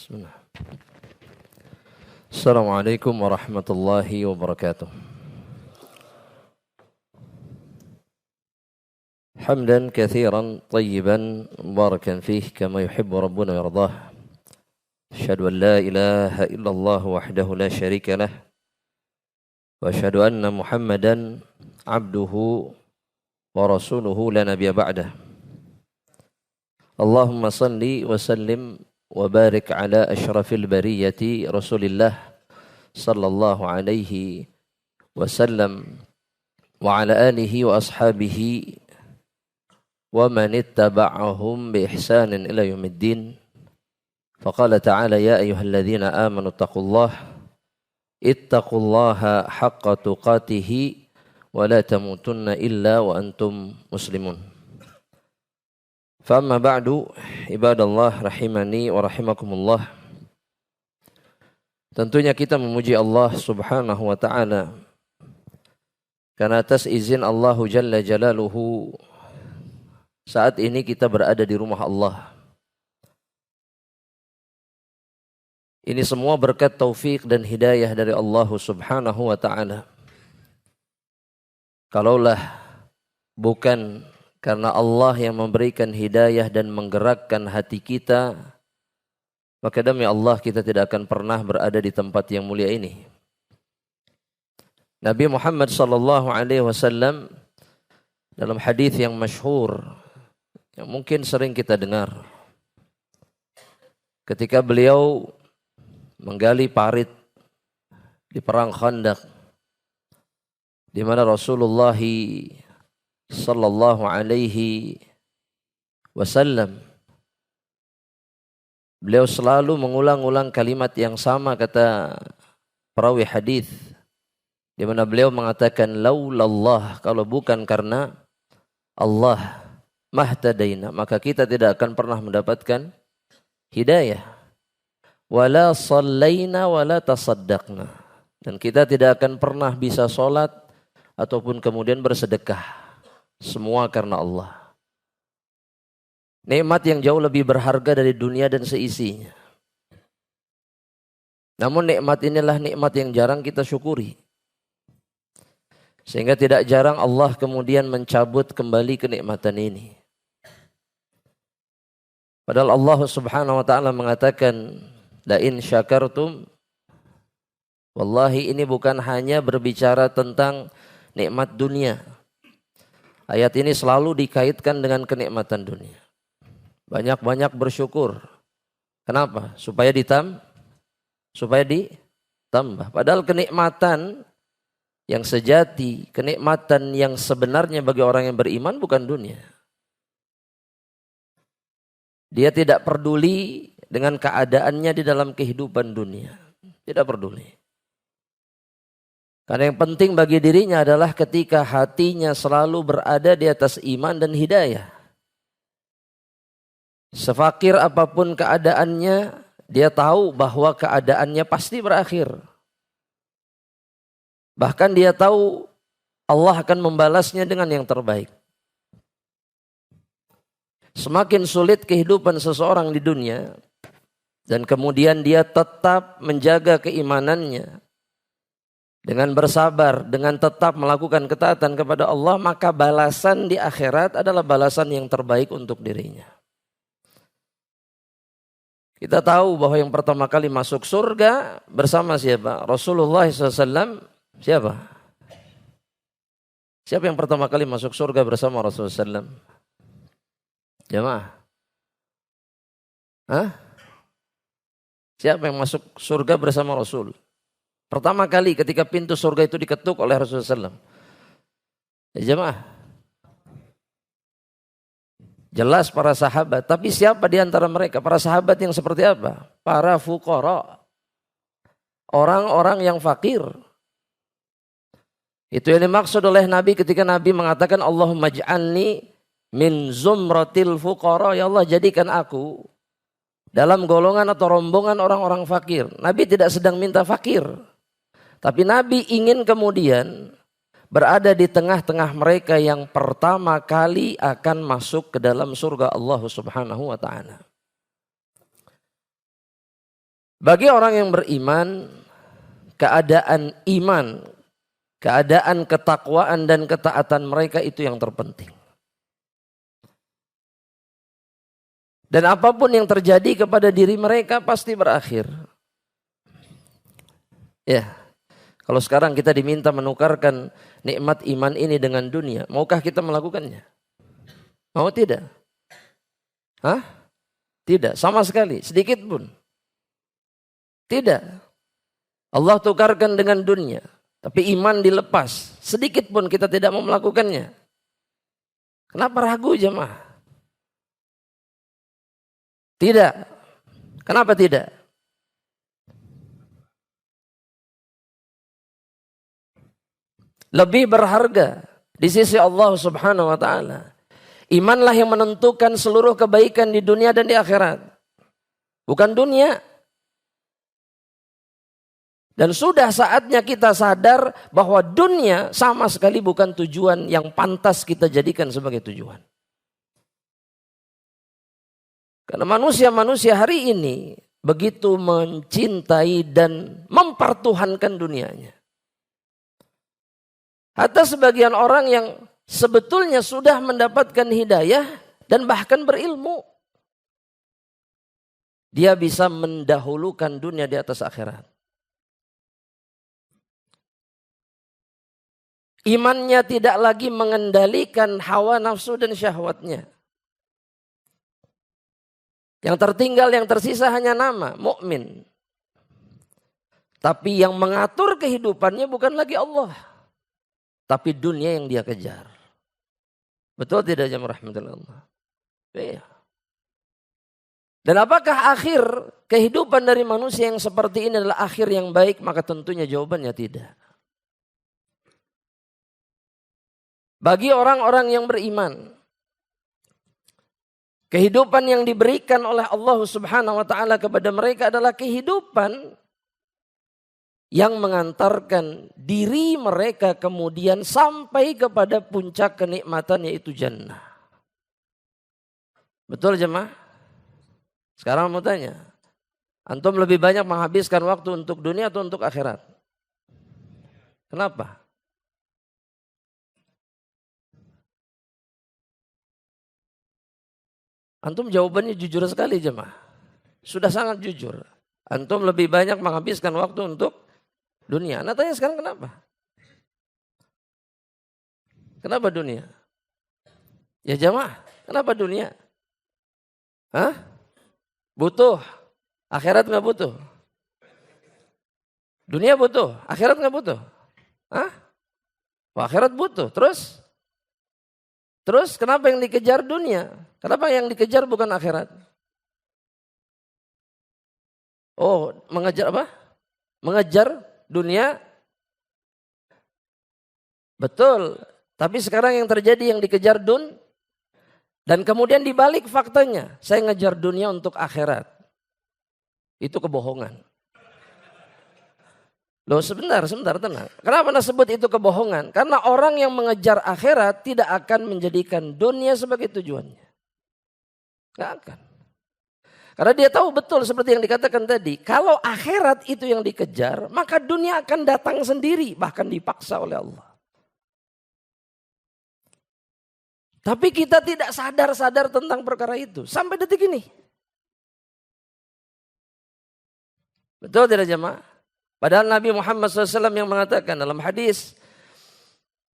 Bismillah. Assalamualaikum warahmatullahi wabarakatuh. Hamdan katsiran tayyiban mubarakan fih kama yuhibbu rabbuna wa yardah. Asyhadu an la ilaha illallah wahdahu la syarika lah. Wa asyhadu anna Muhammadan abduhu wa rasuluhu la nabiyya ba'dah. Allahumma salli wa sallim wa barik ala asyrafil bariyati Rasulillah sallallahu alaihi wasallam wa ala alihi wa ashabihi wa man ittaba'ahum bi ihsanin ila yaumiddin. Faqala ta'ala ya ayyuhalladzina amanu ittaqullaha haqqa tuqatih wa la tamutunna illa wa antum muslimun. Fa'amma ba'du, ibadallah rahimani wa rahimakumullah. Tentunya kita memuji Allah subhanahu wa ta'ala karena atas izin Allah Jalla Jalaluhu saat ini kita berada di rumah Allah. Ini semua berkat taufik dan hidayah dari Allah subhanahu wa ta'ala. Kalaulah bukan karena Allah yang memberikan hidayah dan menggerakkan hati kita, maka demi Allah kita tidak akan pernah berada di tempat yang mulia ini. Nabi Muhammad sallallahu alaihi wasallam dalam hadis yang masyhur yang mungkin sering kita dengar, ketika beliau menggali parit di perang Khandaq, di mana Rasulullah sallallahu alaihi wasallam beliau selalu mengulang-ulang kalimat yang sama, kata perawi hadis, di mana beliau mengatakan laulallah, kalau bukan karena Allah mahtadaina, maka kita tidak akan pernah mendapatkan hidayah. Wala sallaina wala tasaddaqna, dan kita tidak akan pernah bisa sholat ataupun kemudian bersedekah. Semua karena Allah. Nikmat yang jauh lebih berharga dari dunia dan seisinya. Namun nikmat inilah nikmat yang jarang kita syukuri. Sehingga tidak jarang Allah kemudian mencabut kembali kenikmatan ini. Padahal Allah subhanahu wa ta'ala mengatakan, la in syakartum, wallahi ini bukan hanya berbicara tentang nikmat dunia. Ayat ini selalu dikaitkan dengan kenikmatan dunia. Banyak-banyak bersyukur. Kenapa? Supaya ditambah. Padahal kenikmatan yang sejati, kenikmatan yang sebenarnya bagi orang yang beriman bukan dunia. Dia tidak peduli dengan keadaannya di dalam kehidupan dunia. Tidak peduli. Karena yang penting bagi dirinya adalah ketika hatinya selalu berada di atas iman dan hidayah. Sefakir apapun keadaannya, dia tahu bahwa keadaannya pasti berakhir. Bahkan dia tahu Allah akan membalasnya dengan yang terbaik. Semakin sulit kehidupan seseorang di dunia, dan kemudian dia tetap menjaga keimanannya, dengan bersabar, dengan tetap melakukan ketaatan kepada Allah, maka balasan di akhirat adalah balasan yang terbaik untuk dirinya. Kita tahu bahwa yang pertama kali masuk surga bersama siapa? Rasulullah SAW. Siapa? Siapa yang pertama kali masuk surga bersama Rasulullah SAW? Jamaah? Hah? Siapa yang masuk surga bersama Rasul? Pertama kali ketika pintu surga itu diketuk oleh Rasulullah SAW. Ya jemaah. Jelas para sahabat. Tapi siapa di antara mereka? Para sahabat yang seperti apa? Para fuqara. Orang-orang yang fakir. Itu yang dimaksud oleh Nabi ketika Nabi mengatakan Allahumma ij'alni min zumratil fuqara. Ya Allah, jadikan aku dalam golongan atau rombongan orang-orang fakir. Nabi tidak sedang minta fakir. Tapi Nabi ingin kemudian berada di tengah-tengah mereka yang pertama kali akan masuk ke dalam surga Allah subhanahu wa ta'ala. Bagi orang yang beriman, keadaan iman, keadaan ketakwaan dan ketaatan mereka itu yang terpenting. Dan apapun yang terjadi kepada diri mereka pasti berakhir. Ya, kalau sekarang kita diminta menukarkan nikmat iman ini dengan dunia, maukah kita melakukannya? Mau tidak? Hah? Tidak, sama sekali, sedikit pun. Tidak. Allah tukarkan dengan dunia, tapi iman dilepas. Sedikit pun kita tidak mau melakukannya. Kenapa ragu jemaah? Tidak. Kenapa tidak? Lebih berharga di sisi Allah Subhanahu wa taala. Imanlah yang menentukan seluruh kebaikan di dunia dan di akhirat. Bukan dunia. Dan sudah saatnya kita sadar bahwa dunia sama sekali bukan tujuan yang pantas kita jadikan sebagai tujuan. Karena manusia-manusia hari ini begitu mencintai dan mempertuhankan dunianya. Hatta sebagian orang yang sebetulnya sudah mendapatkan hidayah dan bahkan berilmu. Dia bisa mendahulukan dunia di atas akhirat. Imannya tidak lagi mengendalikan hawa nafsu dan syahwatnya. Yang tertinggal, yang tersisa hanya nama, mukmin. Tapi yang mengatur kehidupannya bukan lagi Allah. Tapi dunia yang dia kejar. Betul tidak jemaah rahmatullah? Iya. Dan apakah akhir kehidupan dari manusia yang seperti ini adalah akhir yang baik? Maka tentunya jawabannya tidak. Bagi orang-orang yang beriman, kehidupan yang diberikan oleh Allah Subhanahu wa taala kepada mereka adalah kehidupan yang mengantarkan diri mereka kemudian sampai kepada puncak kenikmatan yaitu jannah. Betul jemaah? Sekarang mau tanya, antum lebih banyak menghabiskan waktu untuk dunia atau untuk akhirat? Kenapa? Antum jawabannya jujur sekali jemaah. Sudah sangat jujur. Antum lebih banyak menghabiskan waktu untuk dunia. Nah tanya sekarang kenapa? Kenapa dunia? Ya jemaah, kenapa dunia? Hah? Butuh. Akhirat nggak butuh. Dunia butuh. Akhirat nggak butuh. Hah? Wah, akhirat butuh. Terus kenapa yang dikejar dunia? Kenapa yang dikejar bukan akhirat? Oh, mengejar apa? Mengejar dunia. Betul. Tapi sekarang yang terjadi yang dikejar dan kemudian dibalik faktanya, saya ngejar dunia untuk akhirat. Itu kebohongan. Loh sebentar tenang. Kenapa Anda sebut itu kebohongan? Karena orang yang mengejar akhirat tidak akan menjadikan dunia sebagai tujuannya. Gak akan. Karena dia tahu betul seperti yang dikatakan tadi. Kalau akhirat itu yang dikejar, maka dunia akan datang sendiri. Bahkan dipaksa oleh Allah. Tapi kita tidak sadar-sadar tentang perkara itu. Sampai detik ini. Betul tidak jemaah? Padahal Nabi Muhammad SAW yang mengatakan dalam hadis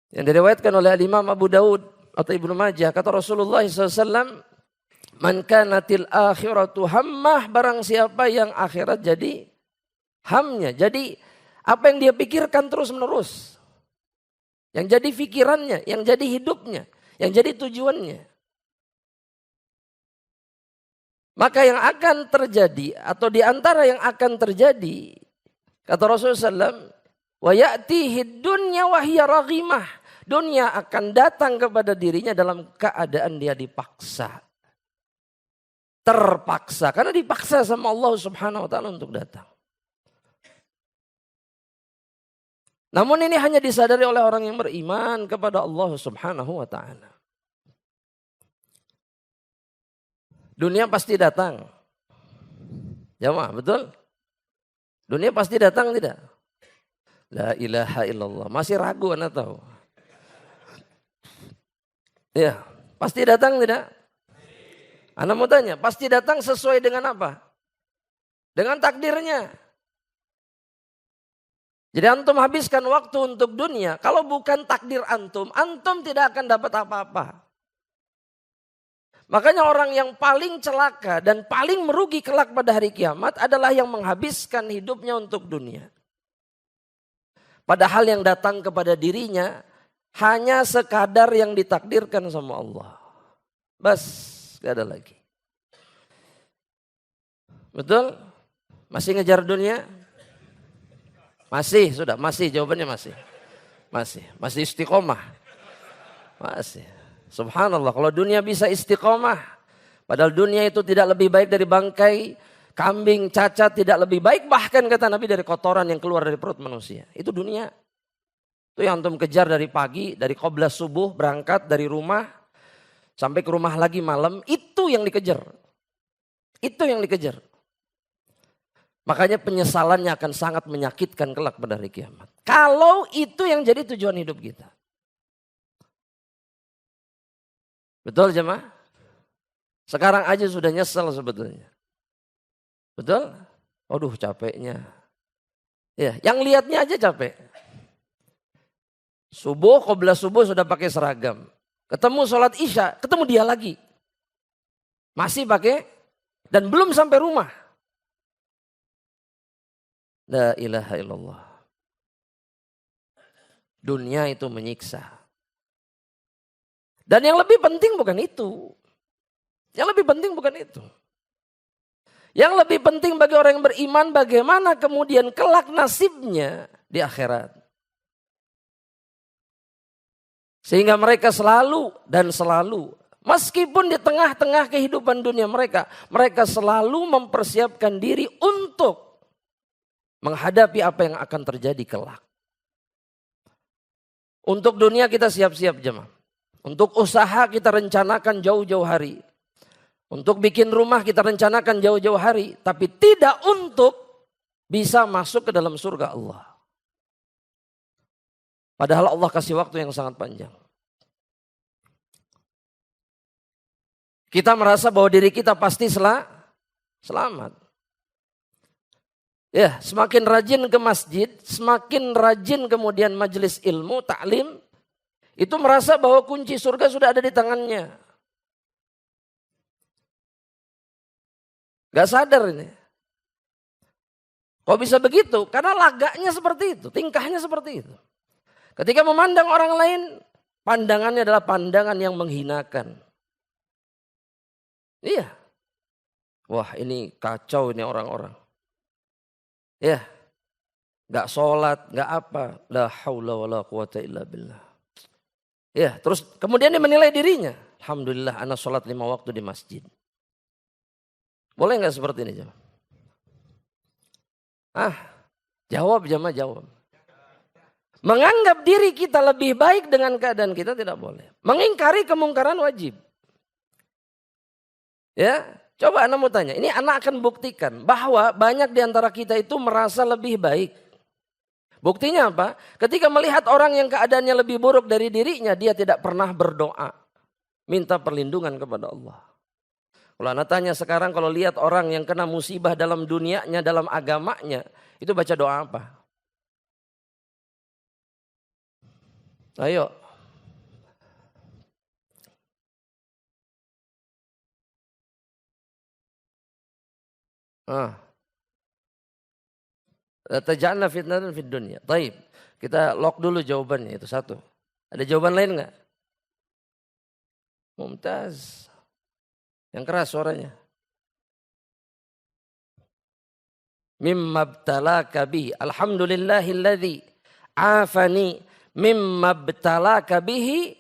yang diriwayatkan oleh Imam Abu Daud atau Ibnu Majah. Kata Rasulullah SAW, man kanatil akhiratu hammah, barang siapa yang akhirat jadi hamnya. Jadi apa yang dia pikirkan terus menerus. Yang jadi pikirannya, yang jadi hidupnya, yang jadi tujuannya. Maka yang akan terjadi atau di antara yang akan terjadi, kata Rasulullah SAW, wa ya'tihi dunya wa hiya raghimah. Dunia akan datang kepada dirinya dalam keadaan dia dipaksa. Terpaksa, karena dipaksa sama Allah Subhanahu wa taala untuk datang. Namun ini hanya disadari oleh orang yang beriman kepada Allah Subhanahu wa taala. Dunia pasti datang. Jamaah, betul? Dunia pasti datang tidak? La ilaha illallah. Masih ragu Anda tahu? Ya, pasti datang tidak? Anda mau tanya, pasti datang sesuai dengan apa? Dengan takdirnya. Jadi antum habiskan waktu untuk dunia. Kalau bukan takdir antum, antum tidak akan dapat apa-apa. Makanya orang yang paling celaka dan paling merugi kelak pada hari kiamat adalah yang menghabiskan hidupnya untuk dunia. Padahal yang datang kepada dirinya hanya sekadar yang ditakdirkan sama Allah. Bas, gak ada lagi. Betul? Masih ngejar dunia? Masih, sudah, masih, jawabannya masih. Masih istiqomah. Masih. Subhanallah, kalau dunia bisa istiqomah. Padahal dunia itu tidak lebih baik dari bangkai kambing, cacat, tidak lebih baik. Bahkan kata Nabi dari kotoran yang keluar dari perut manusia. Itu dunia. Itu yang antum kejar dari pagi, dari qobla subuh, berangkat dari rumah, sampai ke rumah lagi malam. Itu yang dikejar. Itu yang dikejar. Makanya penyesalannya akan sangat menyakitkan kelak pada hari kiamat. Kalau itu yang jadi tujuan hidup kita. Betul jemaah? Sekarang aja sudah nyesel sebetulnya. Betul? Aduh capeknya. Ya, yang lihatnya aja capek. Subuh, qobla subuh sudah pakai seragam. Ketemu sholat isya, ketemu dia lagi. Masih pakai dan belum sampai rumah. La ilaha illallah. Dunia itu menyiksa. Dan yang lebih penting bukan itu. Yang lebih penting bukan itu. Yang lebih penting bagi orang yang beriman bagaimana kemudian kelak nasibnya di akhirat. Sehingga mereka selalu dan selalu, meskipun di tengah-tengah kehidupan dunia mereka, mereka selalu mempersiapkan diri untuk menghadapi apa yang akan terjadi kelak. Untuk dunia kita siap-siap jemaah. Untuk usaha kita rencanakan jauh-jauh hari. Untuk bikin rumah kita rencanakan jauh-jauh hari. Tapi tidak untuk bisa masuk ke dalam surga Allah. Padahal Allah kasih waktu yang sangat panjang. Kita merasa bahwa diri kita pasti selamat. Ya, semakin rajin ke masjid, semakin rajin kemudian majelis ilmu, taklim, itu merasa bahwa kunci surga sudah ada di tangannya. Gak sadar ini. Kok bisa begitu? Karena lagaknya seperti itu, tingkahnya seperti itu. Ketika memandang orang lain, pandangannya adalah pandangan yang menghinakan. Iya. Wah ini kacau ini orang-orang. Ya. Gak sholat, gak apa. La haula wa la quwata illa billah. Ya, terus kemudian dia menilai dirinya. Alhamdulillah anak sholat 5 waktu di masjid. Boleh gak seperti ini jemaah? Jawab jemaah, jawab. Menganggap diri kita lebih baik dengan keadaan kita tidak boleh. Mengingkari kemungkaran wajib. Ya, coba anak mau tanya. Ini anak akan buktikan bahwa banyak di antara kita itu merasa lebih baik. Buktinya apa? Ketika melihat orang yang keadaannya lebih buruk dari dirinya, dia tidak pernah berdoa. Minta perlindungan kepada Allah. Kalau anak tanya sekarang kalau lihat orang yang kena musibah dalam dunianya, dalam agamanya, itu baca doa apa? Ayo. Taj'alna fitnatan fid dunya. Baik. Kita lock dulu jawabannya itu satu. Ada jawaban lain enggak? Mumtaz. Yang keras suaranya. Mimma btalaka bihi. Alhamdulillahilladzi afani mimma btalaka bihi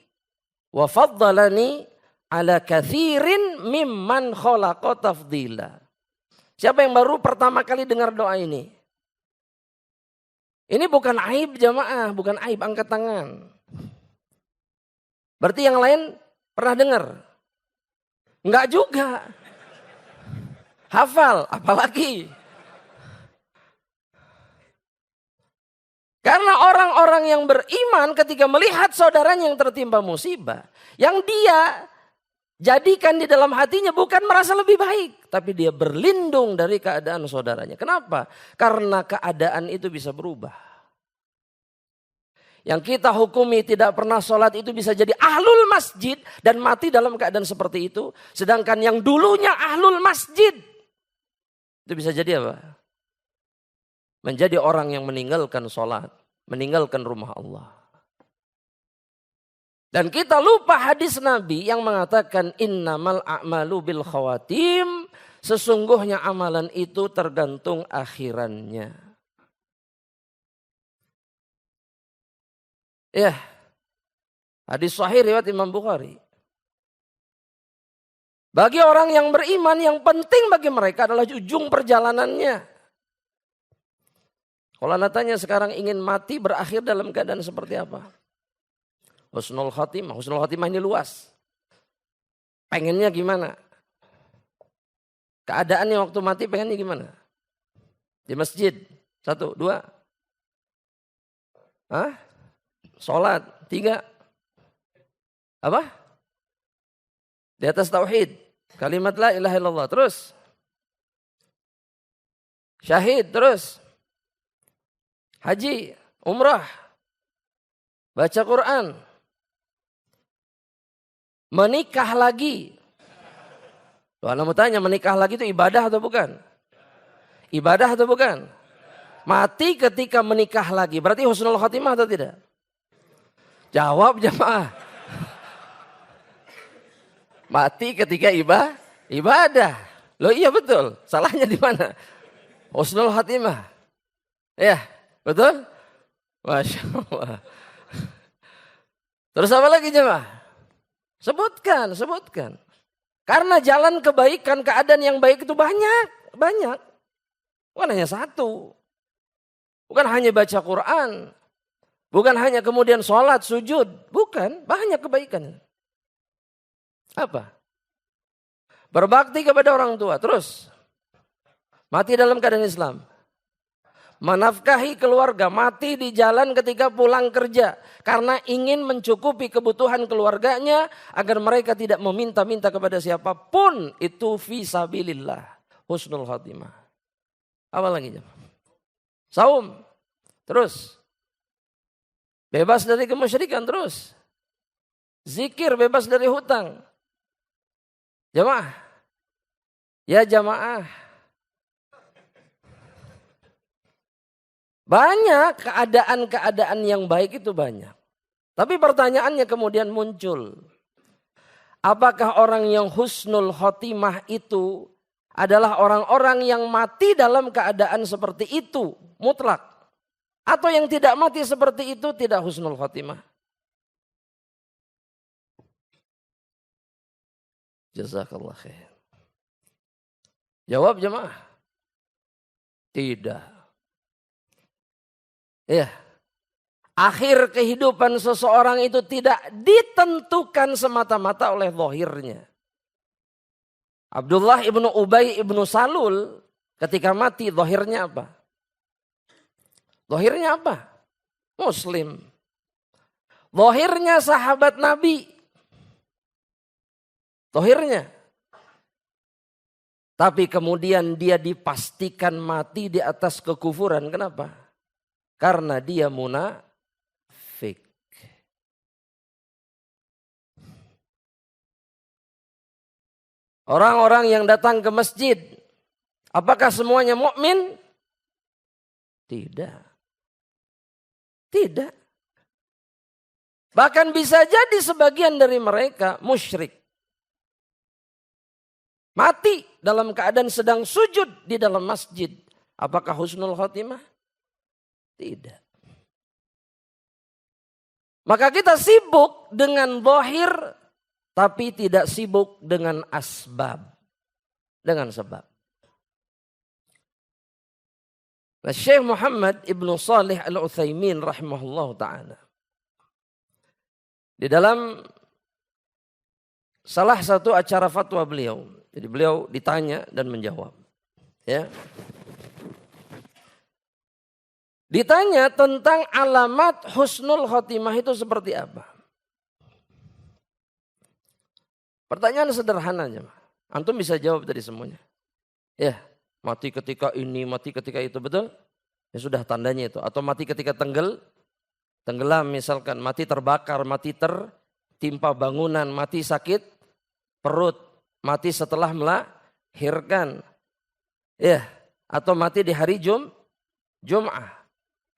wa faddalani ala kathirin mimman khalaqa tafdila. Siapa yang baru pertama kali dengar doa ini? Ini bukan aib jamaah, bukan aib, angkat tangan. Berarti yang lain pernah dengar? Enggak juga. Hafal, apalagi. Karena orang-orang yang beriman ketika melihat saudaranya yang tertimpa musibah, yang dia jadikan di dalam hatinya bukan merasa lebih baik, tapi dia berlindung dari keadaan saudaranya. Kenapa? Karena keadaan itu bisa berubah. Yang kita hukumi tidak pernah sholat itu bisa jadi ahlul masjid dan mati dalam keadaan seperti itu. Sedangkan yang dulunya ahlul masjid, itu bisa jadi apa? Menjadi orang yang meninggalkan sholat, meninggalkan rumah Allah. Dan kita lupa hadis Nabi yang mengatakan innamal a'malu bil khawatim. Sesungguhnya amalan itu tergantung akhirannya. Ya, hadis sahih riwayat Imam Bukhari. Bagi orang yang beriman yang penting bagi mereka adalah ujung perjalanannya. Kalau anda tanya sekarang ingin mati berakhir dalam keadaan seperti apa? Husnul khatimah. Husnul khatimah ini luas. Pengennya gimana? Keadaannya waktu mati pengennya gimana? Di masjid. 1, 2. Hah? Sholat. 3. Apa? Di atas tauhid. Kalimat la ilaha illallah. Terus. Syahid. Terus. Haji. Umrah. Baca Quran. Menikah lagi. Loh, anda mau tanya menikah lagi itu ibadah atau bukan? Ibadah atau bukan? Mati ketika menikah lagi. Berarti husnul khatimah atau tidak? Jawab jemaah. Mati ketika ibadah. Loh iya betul. Salahnya di mana? Husnul khatimah. Ya, betul? Masya Allah. Terus apa lagi jemaah? Sebutkan. Karena jalan kebaikan, keadaan yang baik itu banyak. Bukan hanya satu. Bukan hanya baca Quran. Bukan hanya kemudian sholat, sujud. Bukan, banyak kebaikan. Apa? Berbakti kepada orang tua. Terus, mati dalam keadaan Islam. Menafkahi keluarga, mati di jalan ketika pulang kerja. Karena ingin mencukupi kebutuhan keluarganya agar mereka tidak meminta-minta kepada siapapun. Itu fisabilillah. Husnul khatimah. Apa lagi? Saum. Terus. Bebas dari kemusyrikan terus. Zikir bebas dari hutang. Jamaah. Ya jamaah. Banyak keadaan-keadaan yang baik itu banyak. Tapi pertanyaannya kemudian muncul. Apakah orang yang husnul khotimah itu adalah orang-orang yang mati dalam keadaan seperti itu mutlak? Atau yang tidak mati seperti itu tidak husnul khotimah? Jazakallah khair. Jawab jemaah. Tidak. Ya, akhir kehidupan seseorang itu tidak ditentukan semata-mata oleh zahirnya. Abdullah ibnu Ubay ibnu Salul ketika mati zahirnya apa? Zahirnya apa? Muslim. Zahirnya sahabat Nabi. Zahirnya. Tapi kemudian dia dipastikan mati di atas kekufuran. Kenapa? Karena dia munafik. Orang-orang yang datang ke masjid, apakah semuanya mukmin? Tidak. Bahkan bisa jadi sebagian dari mereka musyrik. Mati dalam keadaan sedang sujud di dalam masjid. Apakah husnul khotimah? Tidak. Maka kita sibuk dengan zahir tapi tidak sibuk dengan asbab. Dengan sebab. Nah, Syekh Muhammad Ibnu Shalih Al-Utsaimin rahimahullah ta'ala. Di dalam salah satu acara fatwa beliau. Jadi beliau ditanya dan menjawab. Ya. Ditanya tentang alamat husnul khotimah itu seperti apa? Pertanyaan sederhana aja. Antum bisa jawab tadi semuanya. Ya, mati ketika ini, mati ketika itu, betul? Ya sudah tandanya itu. Atau mati ketika tenggelam misalkan, mati terbakar, mati tertimpa bangunan, mati sakit perut, mati setelah melahirkan. Ya, atau mati di hari Jum'ah.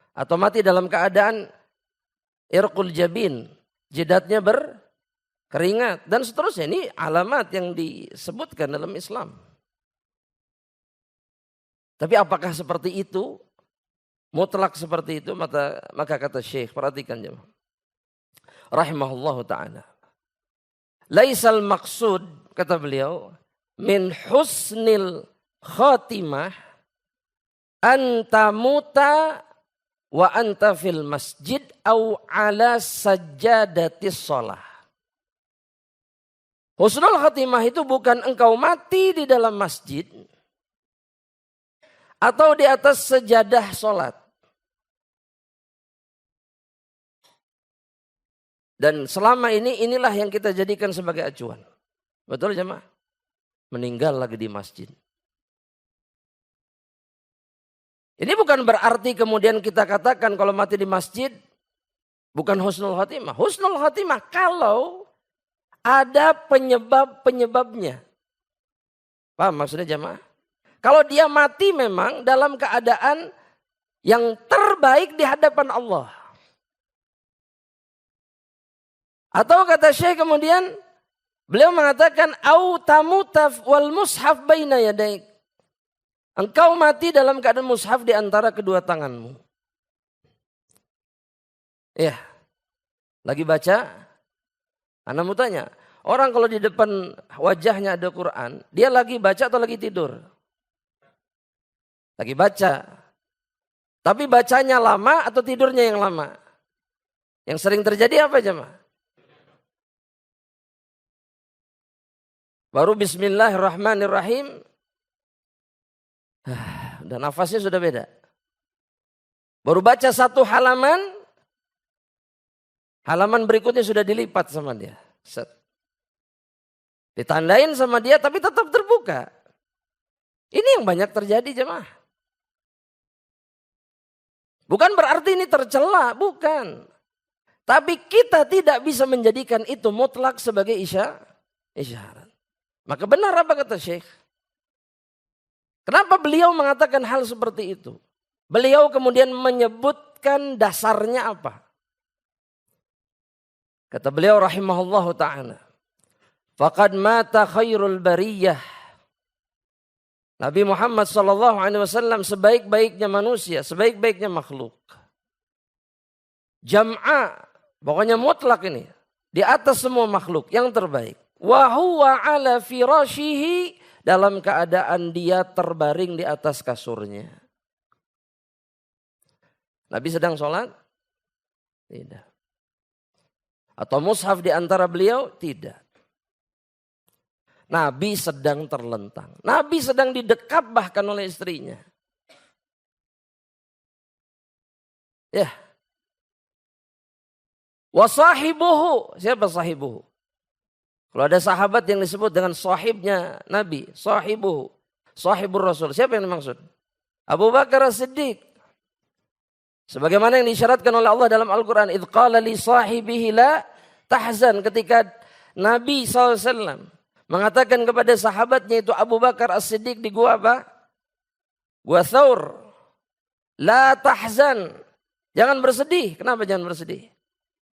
Atau mati dalam keadaan irqul jabin, jidatnya berkeringat dan seterusnya. Ini alamat yang disebutkan dalam Islam. Tapi apakah seperti itu? Mutlak seperti itu? Maka kata Syekh, perhatikan jemaah. Rahimahullahu ta'ala. Laisal maksud, kata beliau, min husnil khatimah anta muta wa anta fil masjid au ala sajadatis shalah. Husnul khatimah itu bukan engkau mati di dalam masjid atau di atas sejadah salat. Dan selama inilah yang kita jadikan sebagai acuan. Betul jemaah? Meninggal lagi di masjid. Ini bukan berarti kemudian kita katakan kalau mati di masjid bukan husnul khatimah. Husnul khatimah kalau ada penyebab-penyebabnya. Paham maksudnya jemaah? Kalau dia mati memang dalam keadaan yang terbaik di hadapan Allah. Atau kata Syekh kemudian beliau mengatakan au tamutaf wal mushaf baina yadaik. Engkau mati dalam keadaan mushaf di antara kedua tanganmu. Ya. Lagi baca? Anda mau tanya, orang kalau di depan wajahnya ada Quran, dia lagi baca atau lagi tidur? Lagi baca. Tapi bacanya lama atau tidurnya yang lama? Yang sering terjadi apa jemaah? Baru bismillahirrahmanirrahim. Dan nafasnya sudah beda. Baru baca satu halaman. Halaman berikutnya sudah dilipat sama dia. Set. Ditandain sama dia tapi tetap terbuka. Ini yang banyak terjadi jemaah. Bukan berarti ini tercela, bukan. Tapi kita tidak bisa menjadikan itu mutlak sebagai isyarat. Maka benar apa kata Syekh? Kenapa beliau mengatakan hal seperti itu? Beliau kemudian menyebutkan dasarnya apa? Kata beliau rahimahullahu ta'ala. Faqad mata khairul bariyah. Nabi Muhammad SAW sebaik-baiknya manusia, sebaik-baiknya makhluk. Jam'a, pokoknya mutlak ini. Di atas semua makhluk, yang terbaik. Wa huwa ala firashihi, dalam keadaan dia terbaring di atas kasurnya. Nabi sedang sholat? Tidak. Atau mushaf di antara beliau? Tidak. Nabi sedang terlentang. Nabi sedang didekap bahkan oleh istrinya. Ya. Wasahibuhu. Siapa sahibuhu? Kalau ada sahabat yang disebut dengan sahibnya Nabi, sahibuhu, sahibur Rasul, siapa yang dimaksud? Abu Bakar As-Siddiq. Sebagaimana yang disyaratkan oleh Allah dalam Al-Quran, idh qala li sahibihi la tahzan, ketika Nabi SAW mengatakan kepada sahabatnya itu Abu Bakar As-Siddiq di gua apa? Gua Thawr. La tahzan. Jangan bersedih. Kenapa jangan bersedih?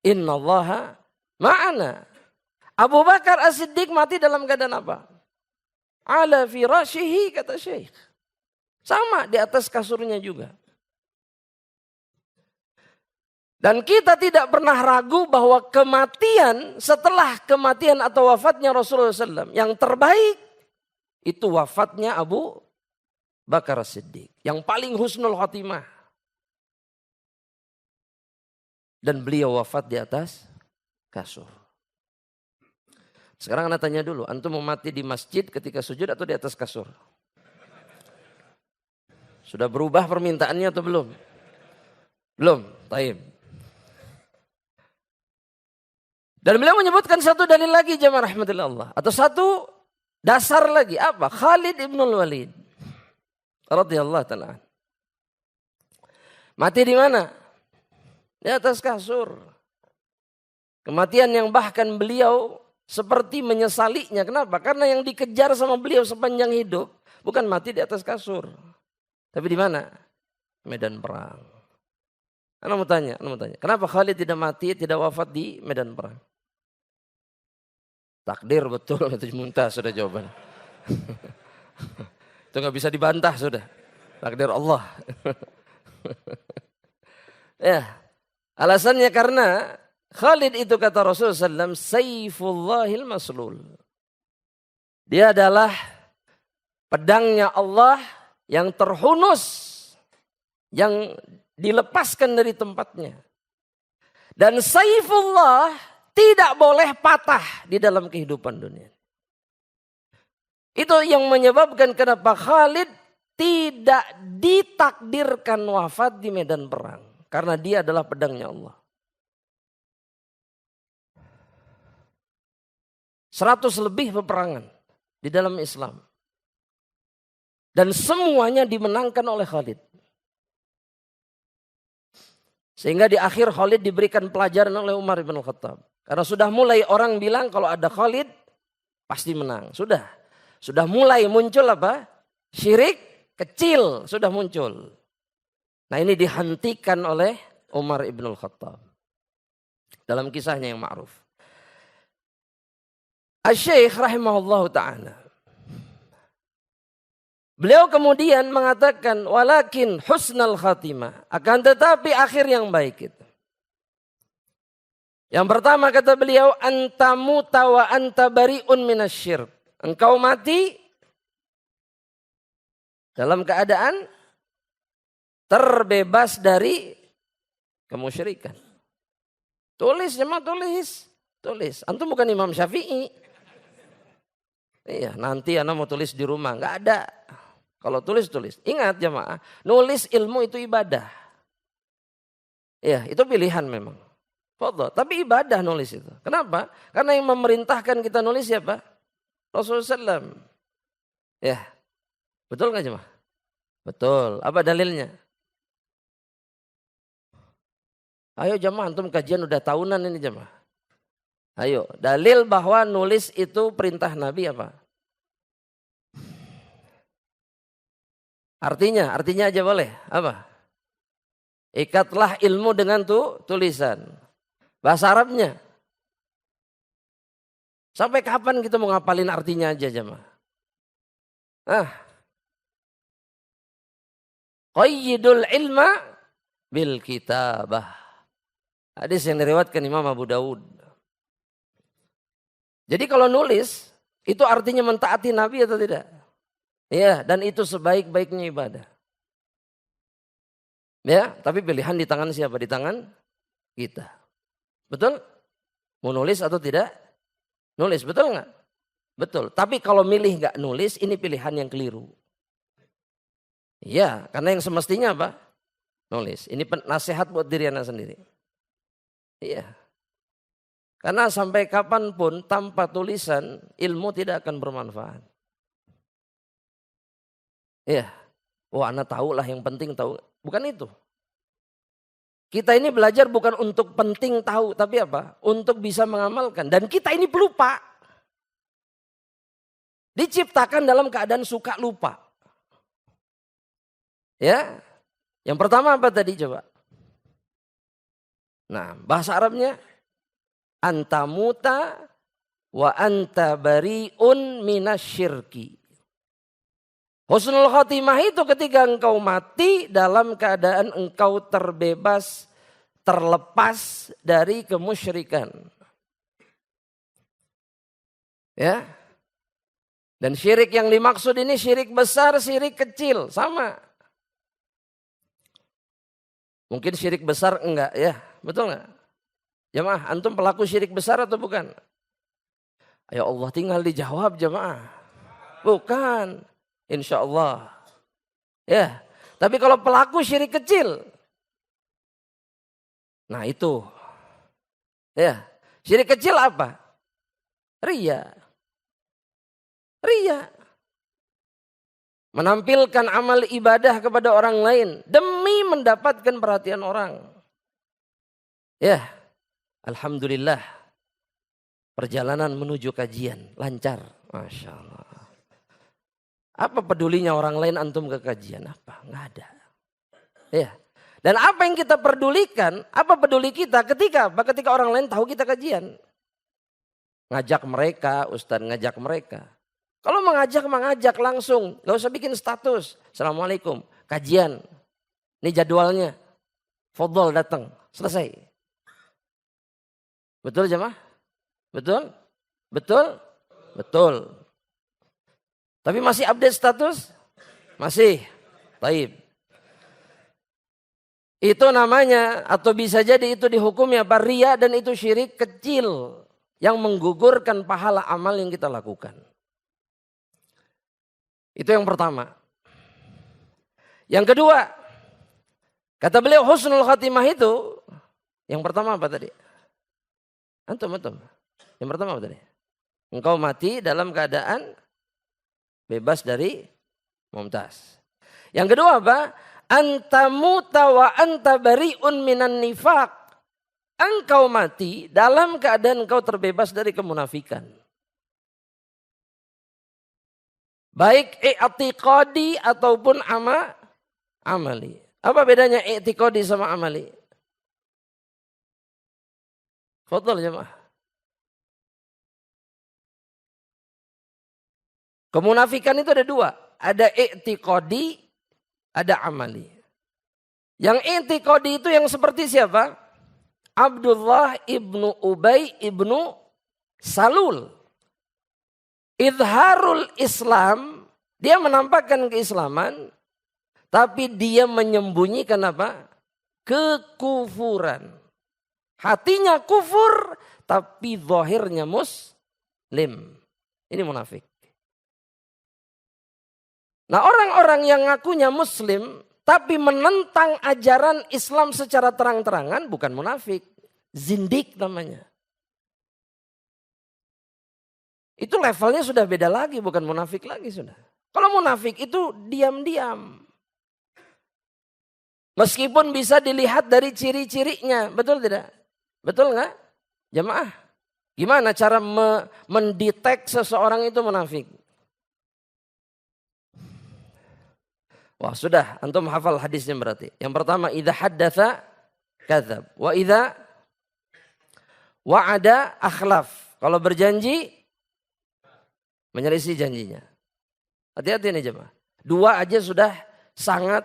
Innallaha ma'ana. Abu Bakar As-Siddiq mati dalam keadaan apa? Ala firashihi, kata Syekh. Sama di atas kasurnya juga. Dan kita tidak pernah ragu bahwa kematian, setelah kematian atau wafatnya Rasulullah SAW, yang terbaik itu wafatnya Abu Bakar As-Siddiq. Yang paling husnul khotimah. Dan beliau wafat di atas kasur. Sekarang Anda tanya dulu, antum mau mati di masjid ketika sujud atau di atas kasur? Sudah berubah permintaannya atau belum? Belum, taib. Dan beliau menyebutkan satu dalil lagi jamaah rahmatillah Allah. Atau satu dasar lagi. Apa? Khalid ibn Walid. Radhiyallahu ta'ala. Mati di mana? Di atas kasur. Kematian yang bahkan beliau seperti menyesalinya. Kenapa? Karena yang dikejar sama beliau sepanjang hidup bukan mati di atas kasur. Tapi di mana? Medan perang. Anda mau tanya. Kenapa Khalid tidak mati, tidak wafat di medan perang? Takdir betul, itu muntah sudah jawaban. Itu nggak bisa dibantah sudah. Takdir Allah. Ya, alasannya karena Khalid itu kata Rasulullah SAW, Sayfullahil Maslul. Dia adalah pedangnya Allah yang terhunus, yang dilepaskan dari tempatnya. Dan Saifullah tidak boleh patah di dalam kehidupan dunia. Itu yang menyebabkan kenapa Khalid tidak ditakdirkan wafat di medan perang. Karena dia adalah pedangnya Allah. 100 lebih peperangan di dalam Islam. Dan semuanya dimenangkan oleh Khalid. Sehingga di akhir Khalid diberikan pelajaran oleh Umar bin Khattab. Karena sudah mulai orang bilang kalau ada Khalid pasti menang. Sudah mulai muncul apa? Syirik kecil sudah muncul. Nah ini dihentikan oleh Umar bin Khattab. Dalam kisahnya yang ma'ruf. Asy-Syaikh rahimahullahu ta'ala. Beliau kemudian mengatakan walakin husnal khatimah. Akan tetapi akhir yang baik itu. Yang pertama kata beliau anta muta wa anta bari'un minasyirk. Engkau mati dalam keadaan terbebas dari kemusyrikan. Tulis jemaah tulis. Antum bukan Imam Syafi'i. Iya, nanti anak mau tulis di rumah, nggak ada. Kalau tulis. Ingat jemaah, nulis ilmu itu ibadah. Iya, itu pilihan memang. Fadhol, tapi ibadah nulis itu. Kenapa? Karena yang memerintahkan kita nulis siapa? Rasulullah SAW. Ya, betul nggak jemaah? Betul. Apa dalilnya? Ayo jemaah, antum kajian udah tahunan ini jemaah. Ayo, dalil bahwa nulis itu perintah Nabi apa? Artinya aja boleh. Apa? Ikatlah ilmu dengan tulisan. Bahasa Arabnya. Sampai kapan kita mau ngapalin artinya aja jemaah? Qayyidul ilma bil kitabah. Hadis yang diriwayatkan Imam Abu Dawud. Jadi kalau nulis, itu artinya mentaati Nabi atau tidak? Ya, dan itu sebaik-baiknya ibadah. Ya, tapi pilihan di tangan siapa? Di tangan kita. Betul? Mau nulis atau tidak? Nulis, betul nggak? Betul. Tapi kalau milih nggak nulis, ini pilihan yang keliru. Iya, karena yang semestinya apa? Nulis. Ini nasihat buat diri anak sendiri. Iya. Karena sampai kapanpun tanpa tulisan ilmu tidak akan bermanfaat. Iya. Oh anak tahu lah yang penting tahu. Bukan itu. Kita ini belajar bukan untuk penting tahu. Tapi apa? Untuk bisa mengamalkan. Dan kita ini pelupa. Diciptakan dalam keadaan suka lupa. Ya. Yang pertama apa tadi coba? Nah bahasa Arabnya. Anta muta wa anta bari'un minasyirki. Husnul khotimah itu ketika engkau mati dalam keadaan engkau terbebas, terlepas dari kemusyrikan. Ya. Dan syirik yang dimaksud ini syirik besar, syirik kecil, sama. Mungkin syirik besar enggak ya, betul enggak? Jemaah, antum pelaku syirik besar atau bukan? Ya Allah tinggal dijawab jemaah. Bukan. Insya Allah. Ya. Tapi kalau pelaku syirik kecil. Nah itu. Ya, syirik kecil apa? Riya. Riya. Menampilkan amal ibadah kepada orang lain demi mendapatkan perhatian orang. Ya, alhamdulillah. Perjalanan menuju kajian lancar. Masya Allah. Apa pedulinya orang lain antum ke kajian? Apa? Nggak ada. Ya. Dan apa yang kita pedulikan, apa peduli kita ketika orang lain tahu kita kajian. Ngajak mereka, Ustaz ngajak mereka. Kalau mengajak langsung, gak usah bikin status. Assalamualaikum, kajian. Ini jadwalnya. Fadhol datang, selesai. Betul jemaah? Betul? Betul? Betul. Tapi masih update status? Masih. Taib. Itu namanya atau bisa jadi itu dihukumi apa? Riya, dan itu syirik kecil yang menggugurkan pahala amal yang kita lakukan. Itu yang pertama. Yang kedua, kata beliau husnul khatimah itu, yang pertama apa tadi? Antum. Yang pertama apa tadi? Engkau mati dalam keadaan bebas dari mumtaz. Yang kedua apa? Anta muta wa anta bari'un minan nifaq. Engkau mati dalam keadaan engkau terbebas dari kemunafikan. Baik i'tiqadi ataupun amali. Apa bedanya i'tiqadi sama amali? Fadhal jemaah. Kemunafikan itu ada dua. Ada i'tiqadi, ada amali. Yang i'tiqadi itu yang seperti siapa? Abdullah ibnu Ubay ibnu Salul. Idharul Islam, dia menampakkan keislaman, tapi dia menyembunyikan apa? Kekufuran. Hatinya kufur, tapi zahirnya muslim. Ini munafik. Nah, orang-orang yang ngakunya muslim tapi menentang ajaran Islam secara terang-terangan bukan munafik, zindik namanya. Itu levelnya sudah beda lagi, bukan munafik lagi sudah. Kalau munafik itu diam-diam. Meskipun bisa dilihat dari ciri-cirinya, betul tidak? Betul nggak? Jemaah, gimana cara mendetek seseorang itu munafik? Wah sudah, antum hafal hadisnya berarti. Yang pertama, idza haddatsa kadzab, wa idza wa'ada akhlaf. Kalau berjanji menyelisih janjinya. Hati-hati nih jemaah. Dua aja sudah sangat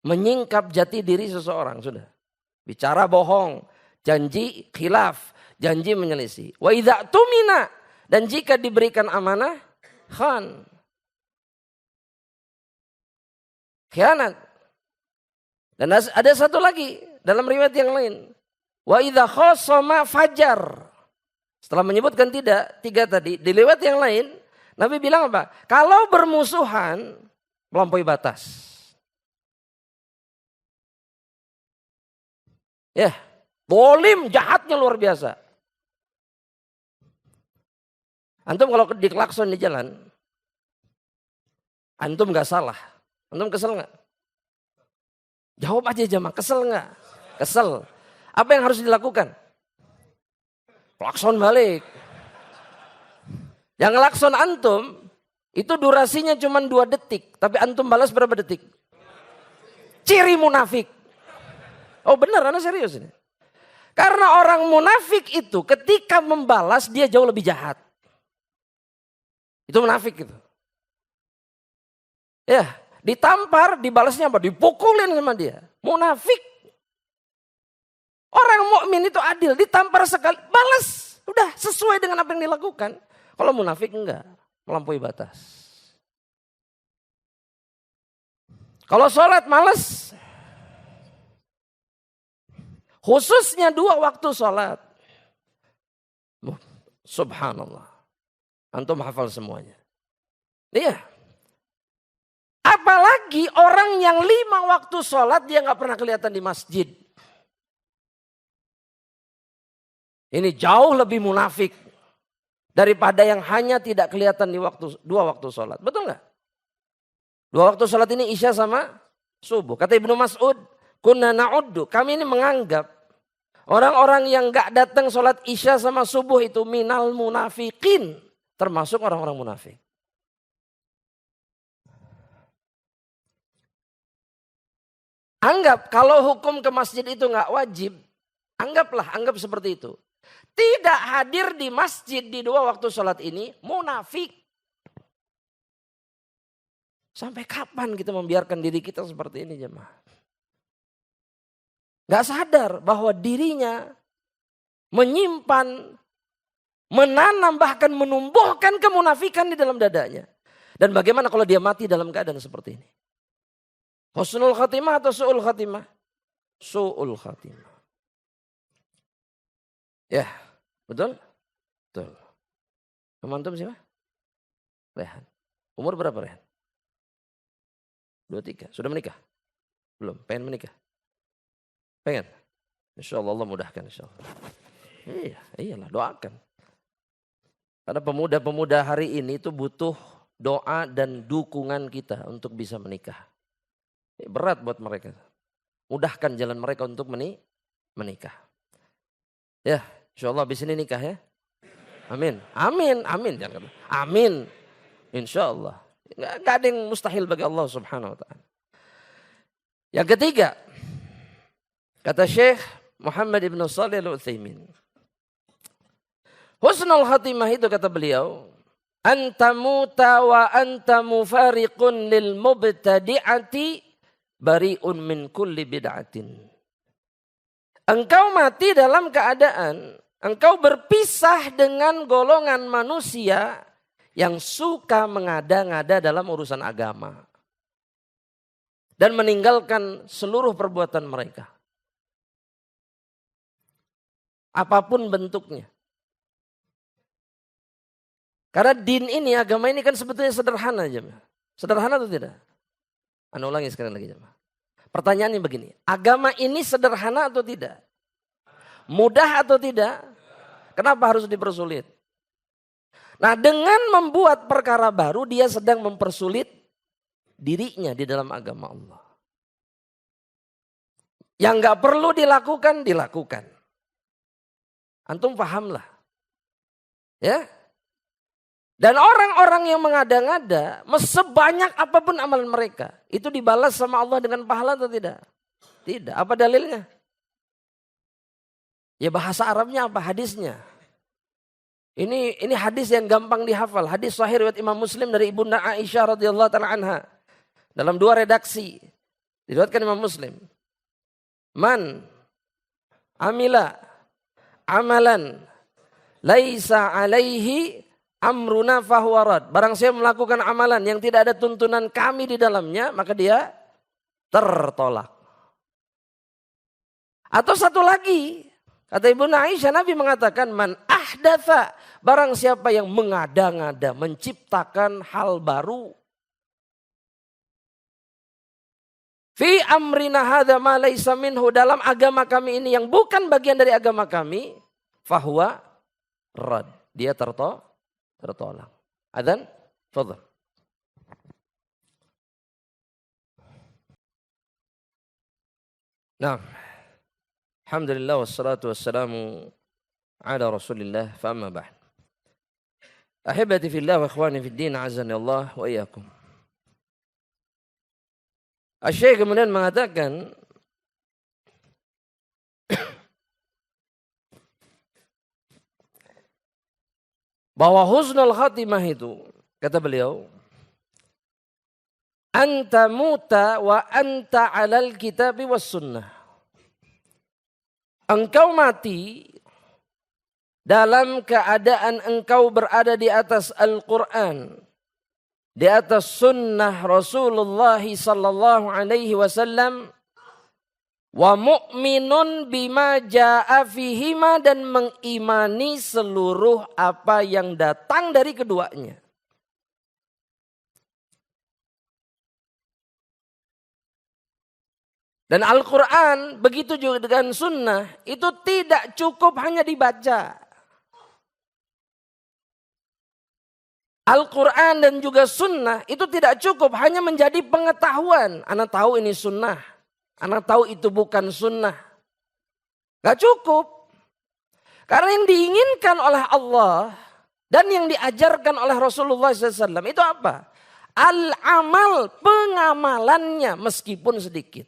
menyingkap jati diri seseorang sudah. Bicara bohong, janji khilaf, janji menyelisih. Wa idza tumina, dan jika diberikan amanah khan. Khianat. Dan ada satu lagi dalam riwayat yang lain. Wa idza khasama fajar. Setelah menyebutkan tiga tadi, di riwayat yang lain Nabi bilang apa? Kalau bermusuhan melampaui batas. Ya, dolim, jahatnya luar biasa. Antum kalau diklakson di jalan, antum gak salah. Antum kesel nggak? Jawab aja jamaah, kesel nggak? Kesel. Apa yang harus dilakukan? Klakson balik. Yang ngelakson antum itu durasinya cuma 2 detik, tapi antum balas berapa detik? Ciri munafik. Oh benar, anak serius ini. Karena orang munafik itu ketika membalas dia jauh lebih jahat. Itu munafik itu. Ya. Ditampar, dibalasnya apa? Dipukulin sama dia. Munafik. Orang mukmin itu adil, ditampar sekali, balas. Udah sesuai dengan apa yang dilakukan. Kalau munafik enggak, melampaui batas. Kalau sholat malas. Khususnya 2 waktu sholat. Subhanallah. Antum hafal semuanya. Iya. Apalagi orang yang 5 waktu sholat dia gak pernah kelihatan di masjid. Ini jauh lebih munafik daripada yang hanya tidak kelihatan di dua waktu sholat. Betul nggak? Dua waktu sholat ini isya sama subuh. Kata Ibnu Mas'ud, kunna na'uddu, kami ini menganggap orang-orang yang nggak datang sholat isya sama subuh itu minal munafikin, termasuk orang-orang munafik. Anggap kalau hukum ke masjid itu nggak wajib, anggap seperti itu. Tidak hadir di masjid di dua waktu sholat ini munafik. Sampai kapan kita membiarkan diri kita seperti ini jemaah? Gak sadar bahwa dirinya menyimpan, menanam, bahkan menumbuhkan kemunafikan di dalam dadanya. Dan bagaimana kalau dia mati dalam keadaan seperti ini? Husnul khatimah atau su'ul khatimah? Su'ul khatimah. Ya, betul? Betul. Teman-teman siapa? Rehan. Umur berapa Rehan? 23. Sudah menikah? Belum? Pengen menikah? Pengen? Insya Allah mudahkan insya Allah. Iyalah doakan. Karena pemuda-pemuda hari ini itu butuh doa dan dukungan kita untuk bisa menikah. Berat buat mereka. Mudahkan jalan mereka untuk menikah. Ya, insya Allah habis ini nikah ya. Amin. Amin. Jangan. Amin. Insya Allah. Gak ada yang mustahil bagi Allah subhanahu wa ta'ala. Yang ketiga. Kata Syekh Muhammad ibn Shalih al-Utsaimin. Husnul khatimah itu kata beliau. Anta muta wa anta mufariqun lil mubtadi'ati bari'un min kulli bid'atin. Engkau mati dalam keadaan engkau berpisah dengan golongan manusia yang suka mengada-ngada dalam urusan agama. Dan meninggalkan seluruh perbuatan mereka. Apapun bentuknya. Karena din ini, agama ini kan sebetulnya sederhana aja. Sederhana atau tidak? Anda ulangi sekali lagi jemaah. Pertanyaannya begini, agama ini sederhana atau tidak? Mudah atau tidak? Kenapa harus dipersulit? Nah, dengan membuat perkara baru dia sedang mempersulit dirinya di dalam agama Allah. Yang gak perlu dilakukan. Antum pahamlah. Ya. Dan orang-orang yang mengada-ngada, sebanyak apapun amalan mereka, itu dibalas sama Allah dengan pahala atau tidak? Tidak. Apa dalilnya? Ya bahasa Arabnya apa? Hadisnya. Ini hadis yang gampang dihafal. Hadis sahih riwayat Imam Muslim dari Ibunda Aisyah radhiyallahu taala anha. Dalam dua redaksi. Diriwayatkan Imam Muslim. Man amila amalan laisa alaihi amruna fahuwa rad. Barang siapa melakukan amalan yang tidak ada tuntunan kami di dalamnya, maka dia tertolak. Atau satu lagi, kata Ibunda Aisyah, Nabi mengatakan man ahdatha, barang siapa yang mengada-ngada, menciptakan hal baru. Fi amrina hadza ma laisa minhu, dalam agama kami ini yang bukan bagian dari agama kami, fahuwa rad. Dia tertolak. Adzan, fadhal. Nah, alhamdulillah wassalatu wassalamu ala Rasulillah, fa amma ba'd. Ahibati fillah wa ikhwani fid din, azani Allah wa iyyakum. Asy-Syaikh kemudian mengatakan bahwa husnul khatimah itu, kata beliau, anta muta wa anta alal kitabi was sunnah. Engkau mati dalam keadaan engkau berada di atas Al-Quran, di atas sunnah Rasulullah sallallahu alaihi wasallam, wa mu'minun bima jaa'a fihima, dan mengimani seluruh apa yang datang dari keduanya. Dan Al-Quran begitu juga dengan sunnah itu tidak cukup hanya dibaca. Al-Quran dan juga sunnah itu tidak cukup hanya menjadi pengetahuan. Anak tahu ini sunnah. Anak tahu itu bukan sunnah. Gak cukup. Karena yang diinginkan oleh Allah dan yang diajarkan oleh Rasulullah SAW itu apa? Al-amal, pengamalannya meskipun sedikit.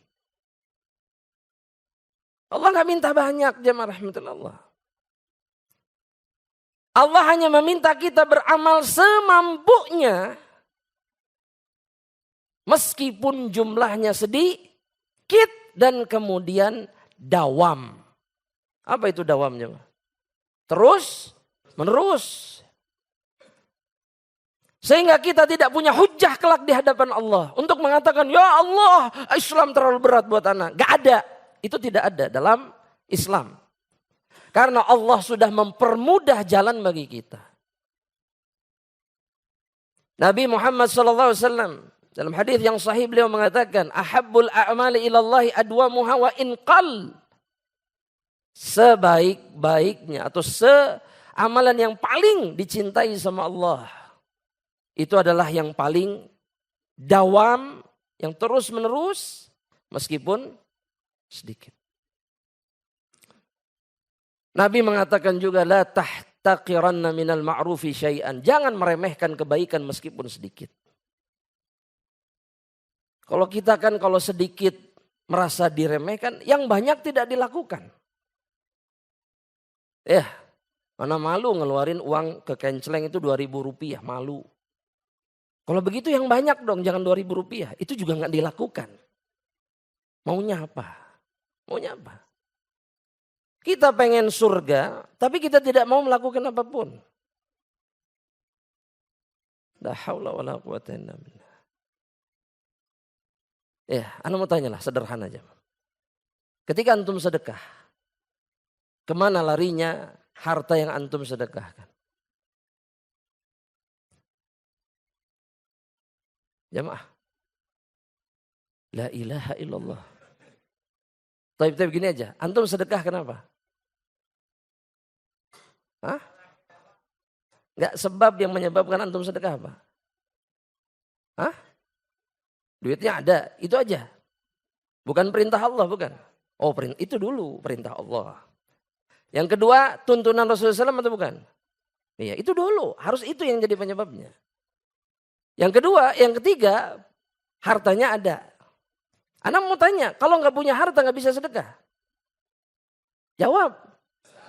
Allah gak minta banyak, jemaah rahmatullah. Allah hanya meminta kita beramal semampunya. Meskipun jumlahnya sedikit dan kemudian dawam. Apa itu dawam, jemaah? Terus menerus. Sehingga kita tidak punya hujah kelak di hadapan Allah. Untuk mengatakan, ya Allah Islam terlalu berat buat anak. Gak ada. Itu tidak ada dalam Islam. Karena Allah sudah mempermudah jalan bagi kita. Nabi Muhammad SAW dalam hadis yang sahih beliau mengatakan, ahabbul a'mali ilallahi adwamuha wa inqal. Sebaik-baiknya atau amalan yang paling dicintai sama Allah. Itu adalah yang paling dawam, yang terus menerus meskipun sedikit. Nabi mengatakan juga la tahtaqiranna minal ma'rufi syai'an. Jangan meremehkan kebaikan meskipun sedikit. Kalau kita kan kalau sedikit merasa diremehkan, yang banyak tidak dilakukan. Mana malu ngeluarin uang ke kenceleng itu 2.000 rupiah, malu. Kalau begitu yang banyak dong, jangan 2.000 rupiah. Itu juga gak dilakukan. Maunya apa? Maunya apa? Kita pengen surga, tapi kita tidak mau melakukan apapun. La haula wala quwata illa billah. Ana mau tanya lah, sederhana aja. Ketika antum sedekah, kemana larinya harta yang antum sedekahkan? Jamaah. La ilaha illallah. Tapi gini aja, antum sedekah kenapa? Enggak, sebab yang menyebabkan antum sedekah apa? Duitnya ada, itu aja. Bukan perintah Allah, bukan. Oh, itu dulu perintah Allah. Yang kedua, tuntunan Rasulullah SAW atau bukan? Iya, itu dulu. Harus itu yang jadi penyebabnya. Yang kedua, yang ketiga, hartanya ada. Anak mau tanya, kalau nggak punya harta nggak bisa sedekah? Jawab,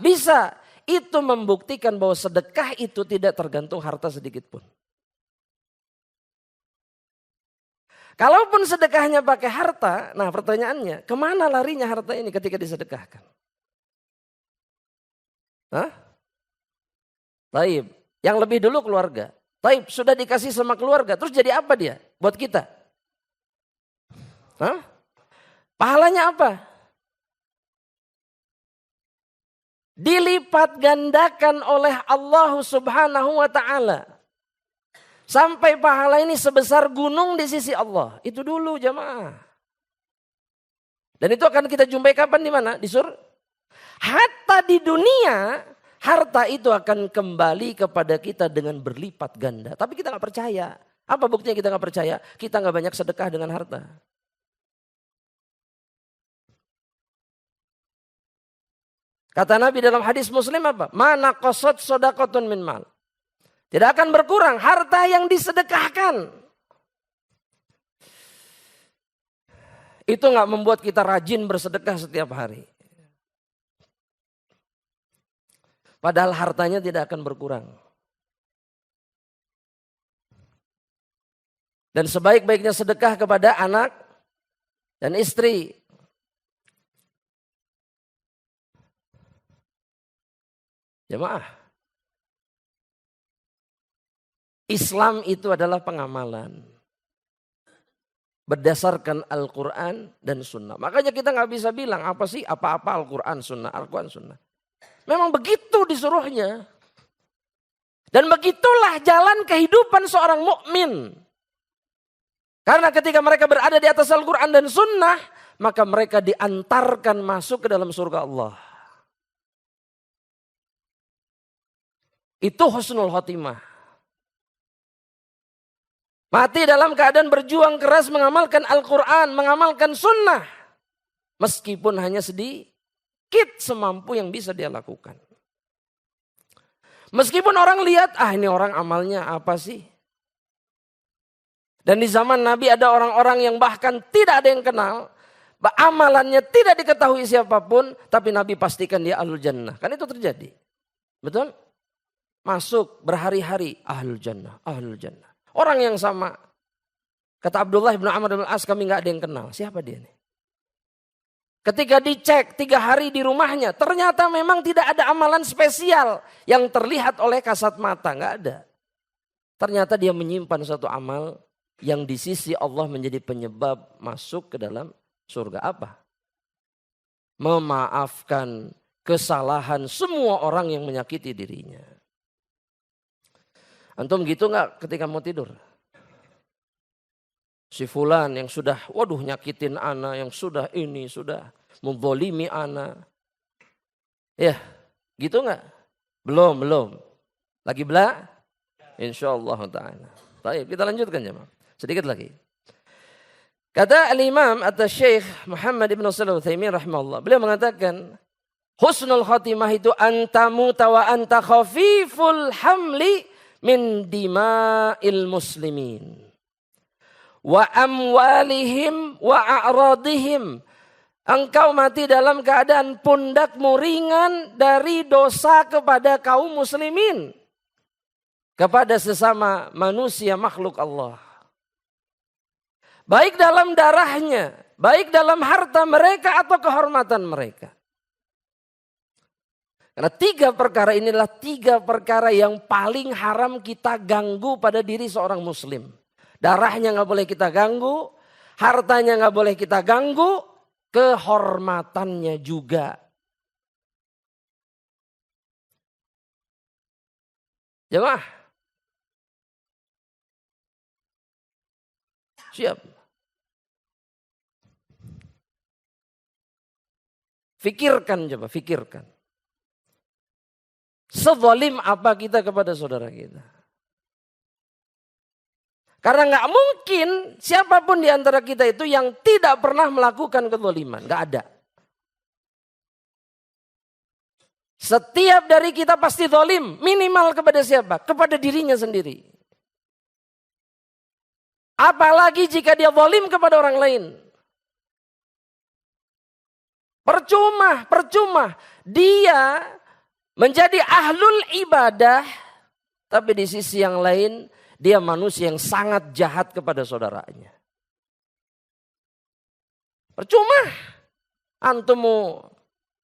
bisa. Itu membuktikan bahwa sedekah itu tidak tergantung harta sedikit pun. Kalaupun sedekahnya pakai harta, nah pertanyaannya, kemana larinya harta ini ketika disedekahkan? Taib, yang lebih dulu keluarga. Taib, sudah dikasih sama keluarga, terus jadi apa dia buat kita? Pahalanya apa? Dilipat gandakan oleh Allah Subhanahu wa ta'ala. Sampai pahala ini sebesar gunung di sisi Allah. Itu dulu jamaah. Dan itu akan kita jumpai kapan, di mana? Di surga. Hatta di dunia, harta itu akan kembali kepada kita dengan berlipat ganda. Tapi kita gak percaya. Apa buktinya kita gak percaya? Kita gak banyak sedekah dengan harta. Kata Nabi dalam hadis Muslim apa? Mana qasad sodakotun min mal. Tidak akan berkurang harta yang disedekahkan. Itu gak membuat kita rajin bersedekah setiap hari. Padahal hartanya tidak akan berkurang. Dan sebaik-baiknya sedekah kepada anak dan istri. Jemaah, Islam itu adalah pengamalan berdasarkan Al-Quran dan Sunnah. Makanya kita nggak bisa bilang apa sih apa-apa Al-Quran Sunnah, Al-Quran Sunnah. Memang begitu disuruhnya. Dan begitulah jalan kehidupan seorang mukmin. Karena ketika mereka berada di atas Al-Quran dan Sunnah, maka mereka diantarkan masuk ke dalam surga Allah. Itu husnul khotimah. Mati dalam keadaan berjuang keras mengamalkan Al-Quran, mengamalkan sunnah. Meskipun hanya sedikit semampu yang bisa dia lakukan. Meskipun orang lihat, ini orang amalnya apa sih? Dan di zaman Nabi ada orang-orang yang bahkan tidak ada yang kenal. Amalannya tidak diketahui siapapun, tapi Nabi pastikan dia ahlul jannah. Kan itu terjadi. Betul? Masuk berhari-hari ahlul jannah, ahlul jannah. Orang yang sama. Kata Abdullah bin Amr bin Al-As, kami gak ada yang kenal. Siapa dia nih? Ketika dicek 3 hari di rumahnya, ternyata memang tidak ada amalan spesial yang terlihat oleh kasat mata, nggak ada. Ternyata dia menyimpan satu amal yang di sisi Allah menjadi penyebab masuk ke dalam surga. Apa? Memaafkan kesalahan semua orang yang menyakiti dirinya. Antum gitu nggak ketika mau tidur? Si fulan yang sudah nyakitin ana, yang sudah ini, sudah menzalimi ana. Ya, gitu enggak? Belum. Lagi bela? Insyaallah ta'ala. Baik, kita lanjutkan jemaah. Sedikit lagi. Kata al-Imam atau Syekh Muhammad ibn Shalih Al-Utsaimin rahimahullah. Beliau mengatakan, husnul khatimah itu antamuta wa anta khafiful hamli min dima'il muslimin. Wa amwalihim wa a'radihim. Engkau mati dalam keadaan pundakmu ringan dari dosa kepada kaum muslimin. Kepada sesama manusia makhluk Allah. Baik dalam darahnya, baik dalam harta mereka atau kehormatan mereka. Karena 3 perkara inilah 3 perkara yang paling haram kita ganggu pada diri seorang muslim. Darahnya gak boleh kita ganggu, hartanya gak boleh kita ganggu, kehormatannya juga. Jemaah. Siap. Fikirkan coba, fikirkan. Sezalim apa kita kepada saudara kita? Karena nggak mungkin siapapun di antara kita itu yang tidak pernah melakukan kezaliman. Nggak ada. Setiap dari kita pasti zalim. Minimal kepada siapa? Kepada dirinya sendiri. Apalagi jika dia zalim kepada orang lain. Percuma. Dia menjadi ahlul ibadah. Tapi di sisi yang lain, dia manusia yang sangat jahat kepada saudaranya. Percuma. Antum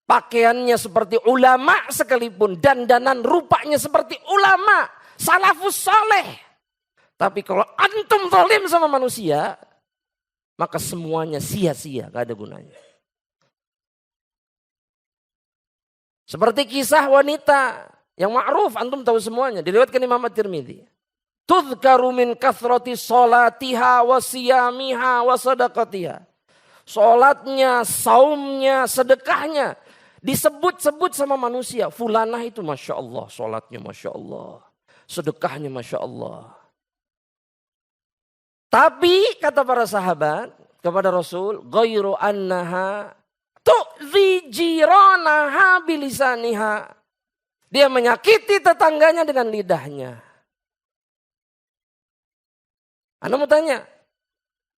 pakaiannya seperti ulama sekalipun. Dandanan rupanya seperti ulama. Salafus saleh. Tapi kalau antum zalim sama manusia. Maka semuanya sia-sia. Gak ada gunanya. Seperti kisah wanita. Yang ma'ruf antum tahu semuanya. Diriwayatkan Imam At-Tirmidzi. Tudhkaru min kathrati sholatiha wa siyamiha wa sadaqatiha. Sholatnya, saumnya, sedekahnya. Disebut-sebut sama manusia. Fulanah itu Masya Allah. Sholatnya Masya Allah. Sedekahnya Masya Allah. Tapi kata para sahabat kepada Rasul. Ghairu annaha tu'zi jiranaha bilisaniha. Dia menyakiti tetangganya dengan lidahnya. Anda mau tanya,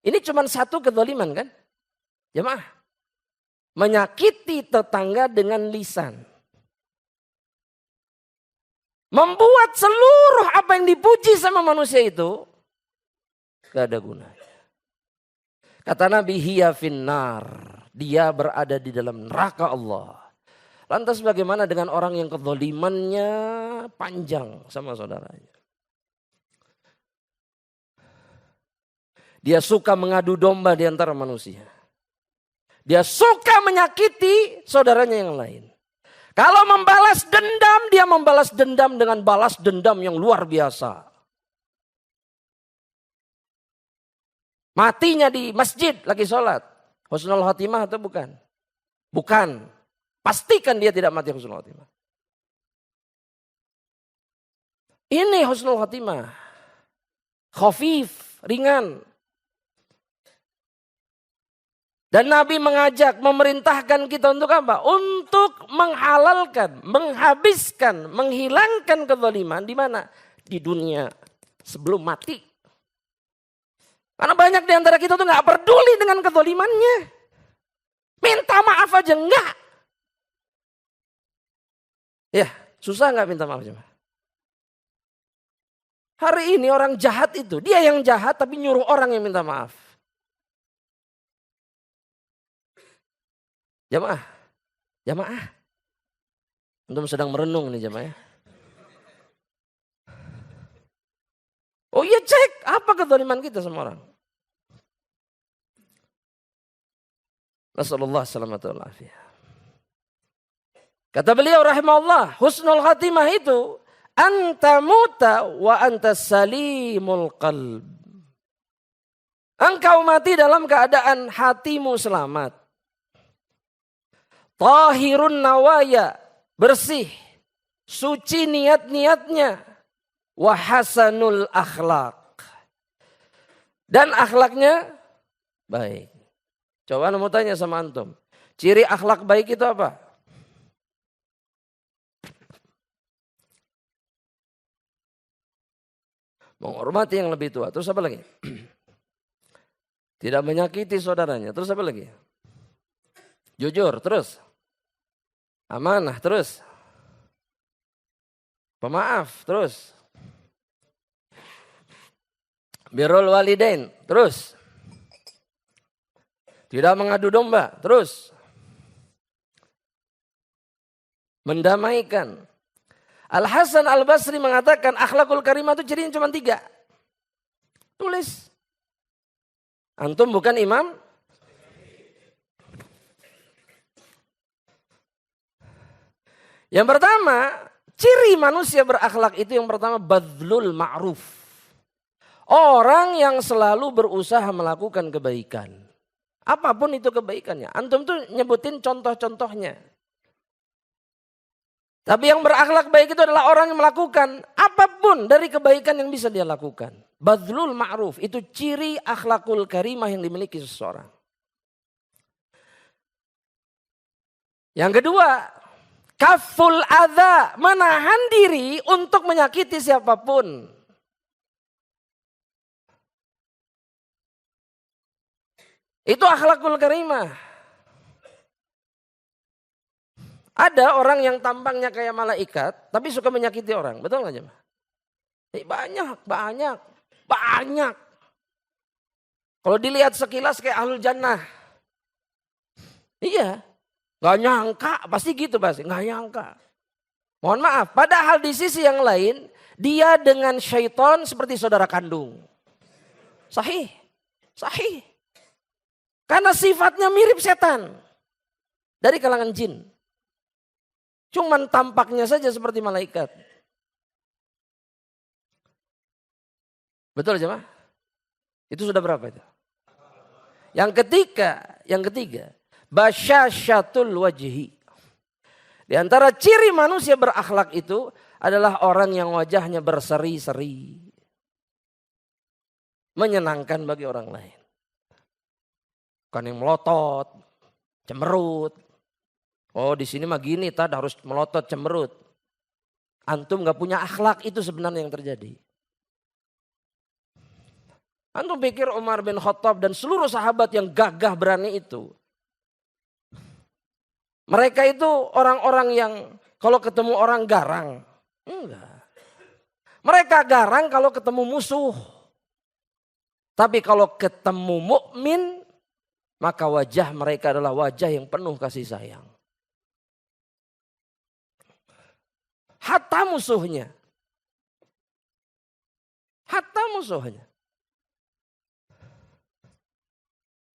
ini cuma satu kezaliman kan? Jemaah, menyakiti tetangga dengan lisan. Membuat seluruh apa yang dipuji sama manusia itu, gak ada gunanya. Kata Nabi, hiya finnar, dia berada di dalam neraka Allah. Lantas bagaimana dengan orang yang kezalimannya panjang sama saudaranya? Dia suka mengadu domba di antara manusia. Dia suka menyakiti saudaranya yang lain. Kalau membalas dendam, dia membalas dendam dengan balas dendam yang luar biasa. Matinya di masjid lagi sholat. husnul khotimah atau bukan? Bukan. Pastikan dia tidak mati husnul khotimah. Ini husnul khotimah. Khafif, ringan. Dan Nabi mengajak, memerintahkan kita untuk apa? Untuk menghalalkan, menghabiskan, menghilangkan kezaliman di mana? Di dunia sebelum mati. Karena banyak di antara kita tuh nggak peduli dengan kezalimannya. Minta maaf aja enggak. Ya, susah nggak minta maaf coba? Hari ini orang jahat itu, dia yang jahat tapi nyuruh orang yang minta maaf. Jamaah. Antum sedang merenung nih jamaah. Oh iya cek, apa kezaliman kita sama orang. Nasallallahu salamatu wal afiyah. Kata beliau rahimahullah, husnul khatimah itu anta muta wa anta salimul qalb. Engkau mati dalam keadaan hatimu selamat. Tahirun nawaya, bersih, suci niat-niatnya, wa hasanul akhlak. Dan akhlaknya baik. Coba mau tanya sama antum, ciri akhlak baik itu apa? Menghormati yang lebih tua, terus apa lagi? Tidak menyakiti saudaranya, terus apa lagi? Jujur, terus? Amanah, terus? Pemaaf, terus? Birrul walidain, terus? Tidak mengadu domba, terus? Mendamaikan. Al-Hasan Al-Basri mengatakan akhlakul karimah itu cirinya cuma 3. Tulis. Antum bukan imam? Yang pertama, ciri manusia berakhlak itu yang pertama badlul ma'ruf. Orang yang selalu berusaha melakukan kebaikan. Apapun itu kebaikannya. Antum tuh nyebutin contoh-contohnya. Tapi yang berakhlak baik itu adalah orang yang melakukan apapun dari kebaikan yang bisa dia lakukan. Badlul ma'ruf itu ciri akhlakul karimah yang dimiliki seseorang. Yang kedua, kaful adza, menahan diri untuk menyakiti siapapun. Itu akhlakul karimah. Ada orang yang tampangnya kayak malaikat, tapi suka menyakiti orang. Betul nggak jemaah? Banyak. Kalau dilihat sekilas kayak ahlul jannah. Iya. Gak nyangka, pasti gitu pasti. Gak nyangka. Mohon maaf, padahal di sisi yang lain, dia dengan syaitan seperti saudara kandung. Sahih. Karena sifatnya mirip setan. Dari kalangan jin. Cuman tampaknya saja seperti malaikat. Betul jemaah? Itu sudah berapa itu? Yang ketiga. Basyasyatul wajhi. Di antara ciri manusia berakhlak itu adalah orang yang wajahnya berseri-seri. Menyenangkan bagi orang lain. Bukan yang melotot, cemberut. Oh di sini mah gini, tad harus melotot, cemberut. Antum gak punya akhlak, itu sebenarnya yang terjadi. Antum pikir Umar bin Khattab dan seluruh sahabat yang gagah berani itu. Mereka itu orang-orang yang kalau ketemu orang garang. Enggak. Mereka garang kalau ketemu musuh. Tapi kalau ketemu mukmin, maka wajah mereka adalah wajah yang penuh kasih sayang. Hatta musuhnya.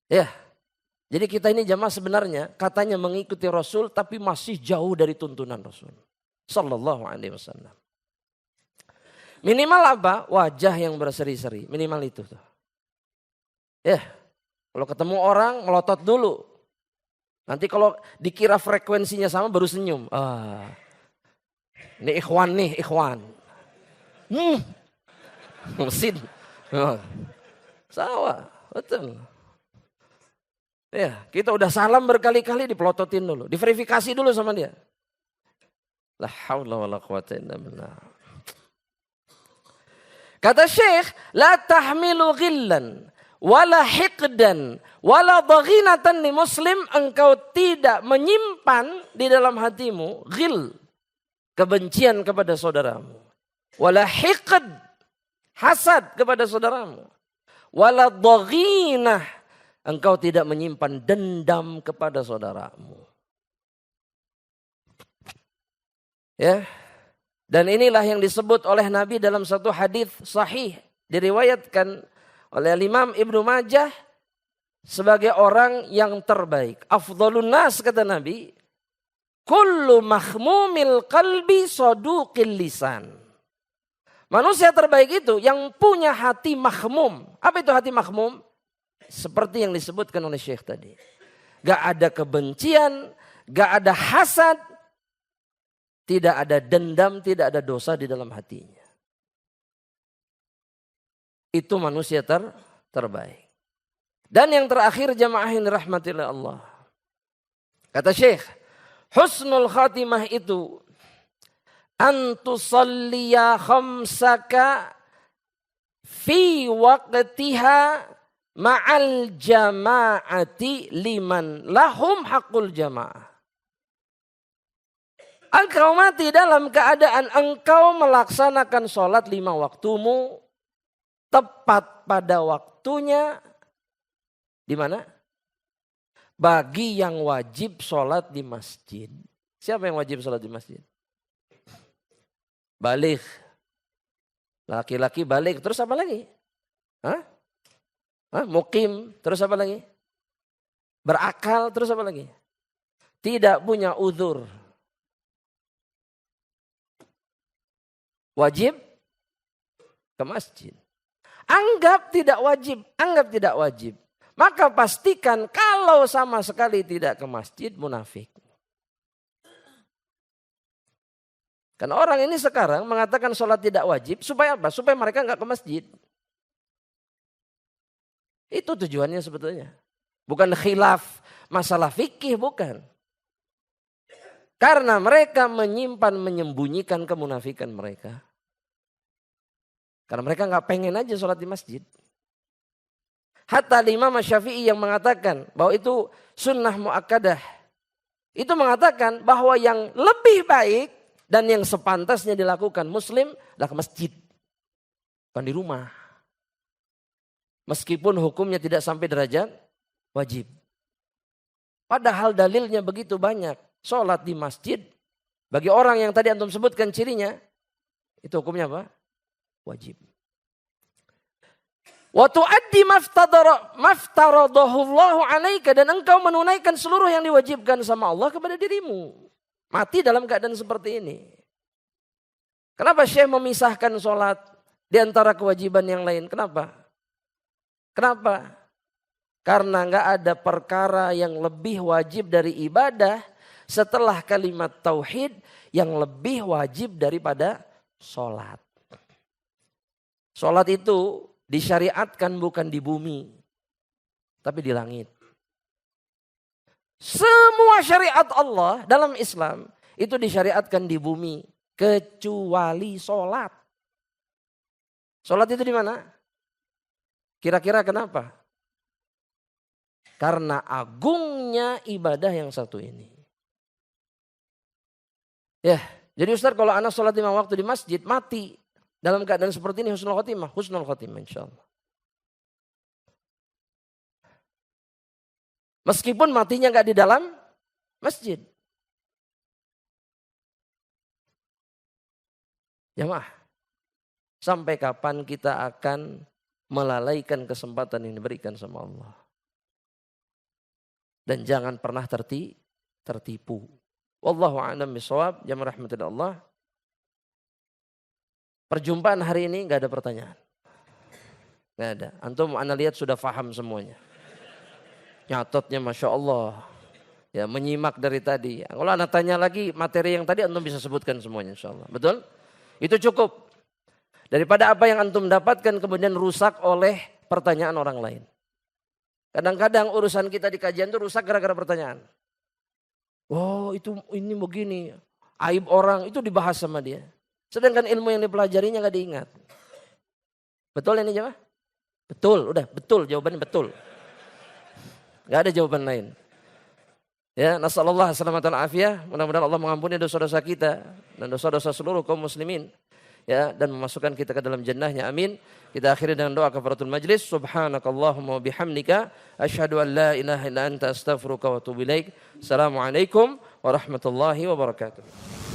Ya. Jadi kita ini jamaah sebenarnya katanya mengikuti Rasul tapi masih jauh dari tuntunan Rasul. Sallallahu alaihi wasallam. Minimal apa? Wajah yang berseri-seri. Minimal itu tuh. Ya. Kalau ketemu orang melotot dulu. Nanti kalau dikira frekuensinya sama baru senyum. Ini ikhwan nih, ikhwan. Mesin. Sama, betul. Ya, kita udah salam berkali-kali dipelototin dulu. Diverifikasi dulu sama dia. La haula wala quwata illa billah. Kata Syekh, la tahmilu ghillan wala hiqdan wala daghinatan li muslim, engkau tidak menyimpan di dalam hatimu ghil, kebencian kepada saudaramu, wala hiqd, hasad kepada saudaramu, wala daghinah, engkau tidak menyimpan dendam kepada saudaramu. Ya. Dan inilah yang disebut oleh Nabi dalam satu hadis sahih, diriwayatkan oleh Imam Ibnu Majah sebagai orang yang terbaik. Afdhalun nas, kata Nabi, kullu mahmumil qalbi saduqil lisan. Manusia terbaik itu yang punya hati mahmum. Apa itu hati mahmum? Seperti yang disebutkan oleh Syekh tadi. Gak ada kebencian, gak ada hasad, tidak ada dendam, tidak ada dosa di dalam hatinya. Itu manusia terbaik. Dan yang terakhir, jamaah yang dirahmati oleh Allah. Kata Syekh, husnul khatimah itu antusalliya khamsaka fi waqtiha ma'al jama'ati liman lahum haqqul jama'ah. Engkau mati dalam keadaan engkau melaksanakan sholat 5 waktumu tepat pada waktunya. Di mana? Bagi yang wajib sholat di masjid. Siapa yang wajib sholat di masjid? Baligh. Laki-laki baligh. Terus apa lagi? Mukim. Terus apa lagi? Berakal. Terus apa lagi? Tidak punya uzur. Wajib ke masjid. Anggap tidak wajib. Maka pastikan kalau sama sekali tidak ke masjid, munafik. Karena orang ini sekarang mengatakan sholat tidak wajib, supaya apa? Supaya mereka nggak ke masjid. Itu tujuannya sebetulnya. Bukan khilaf masalah fikih, bukan. Karena mereka menyembunyikan kemunafikan mereka. Karena mereka nggak pengen aja sholat di masjid. Hatta Imam Syafi'i yang mengatakan bahwa itu sunnah muakkadah. Itu mengatakan bahwa yang lebih baik dan yang sepantasnya dilakukan muslim adalah ke masjid. Bukan di rumah. Meskipun hukumnya tidak sampai derajat wajib. Padahal dalilnya begitu banyak. Sholat di masjid, bagi orang yang tadi antum sebutkan cirinya, itu hukumnya apa? Wajib. Wa tu'addi maftaradahu Allahu 'alaika, dan engkau menunaikan seluruh yang diwajibkan sama Allah kepada dirimu. Mati dalam keadaan seperti ini. Kenapa Syekh memisahkan sholat di antara kewajiban yang lain? Kenapa? Karena enggak ada perkara yang lebih wajib dari ibadah setelah kalimat tauhid yang lebih wajib daripada sholat. Sholat itu disyariatkan bukan di bumi, tapi di langit. Semua syariat Allah dalam Islam itu disyariatkan di bumi, kecuali sholat. Sholat itu di mana? Kira-kira kenapa? Karena agungnya ibadah yang satu ini. Ya, jadi Ustaz kalau anak sholat 5 waktu di masjid mati dalam keadaan seperti ini husnul khotimah insyaallah. Meskipun matinya nggak di dalam masjid. Jamaah, sampai kapan kita akan melalaikan kesempatan yang diberikan sama Allah? Dan jangan pernah tertipu. Wallahu a'lam bishawab. Jamaah rahmatillah Allah. Perjumpaan hari ini enggak ada pertanyaan. Enggak ada. Antum ana lihat sudah paham semuanya. Nyatetnya Masya Allah. Ya, menyimak dari tadi. Kalau anak tanya lagi materi yang tadi antum bisa sebutkan semuanya insya Allah. Betul? Itu cukup. Daripada apa yang antum dapatkan kemudian rusak oleh pertanyaan orang lain. Kadang-kadang urusan kita di kajian itu rusak gara-gara pertanyaan. Oh itu ini begini. Aib orang itu dibahas sama dia. Sedangkan ilmu yang dipelajarinya gak diingat. Betul ini jemaah? Betul, udah betul jawabannya betul. Gak ada jawaban lain. Ya, nasallallahu salamatan afiyah. Mudah-mudahan Allah mengampuni dosa-dosa kita dan dosa-dosa seluruh kaum muslimin. Ya, dan memasukkan kita ke dalam jannahnya. Amin. Kita akhiri dengan doa kafaratul majlis. Subhanakallahumma bihamdika asyhadu an la ilaha illa anta astaghfiruka wa atubu ilaik. Assalamualaikum warahmatullahi wabarakatuh.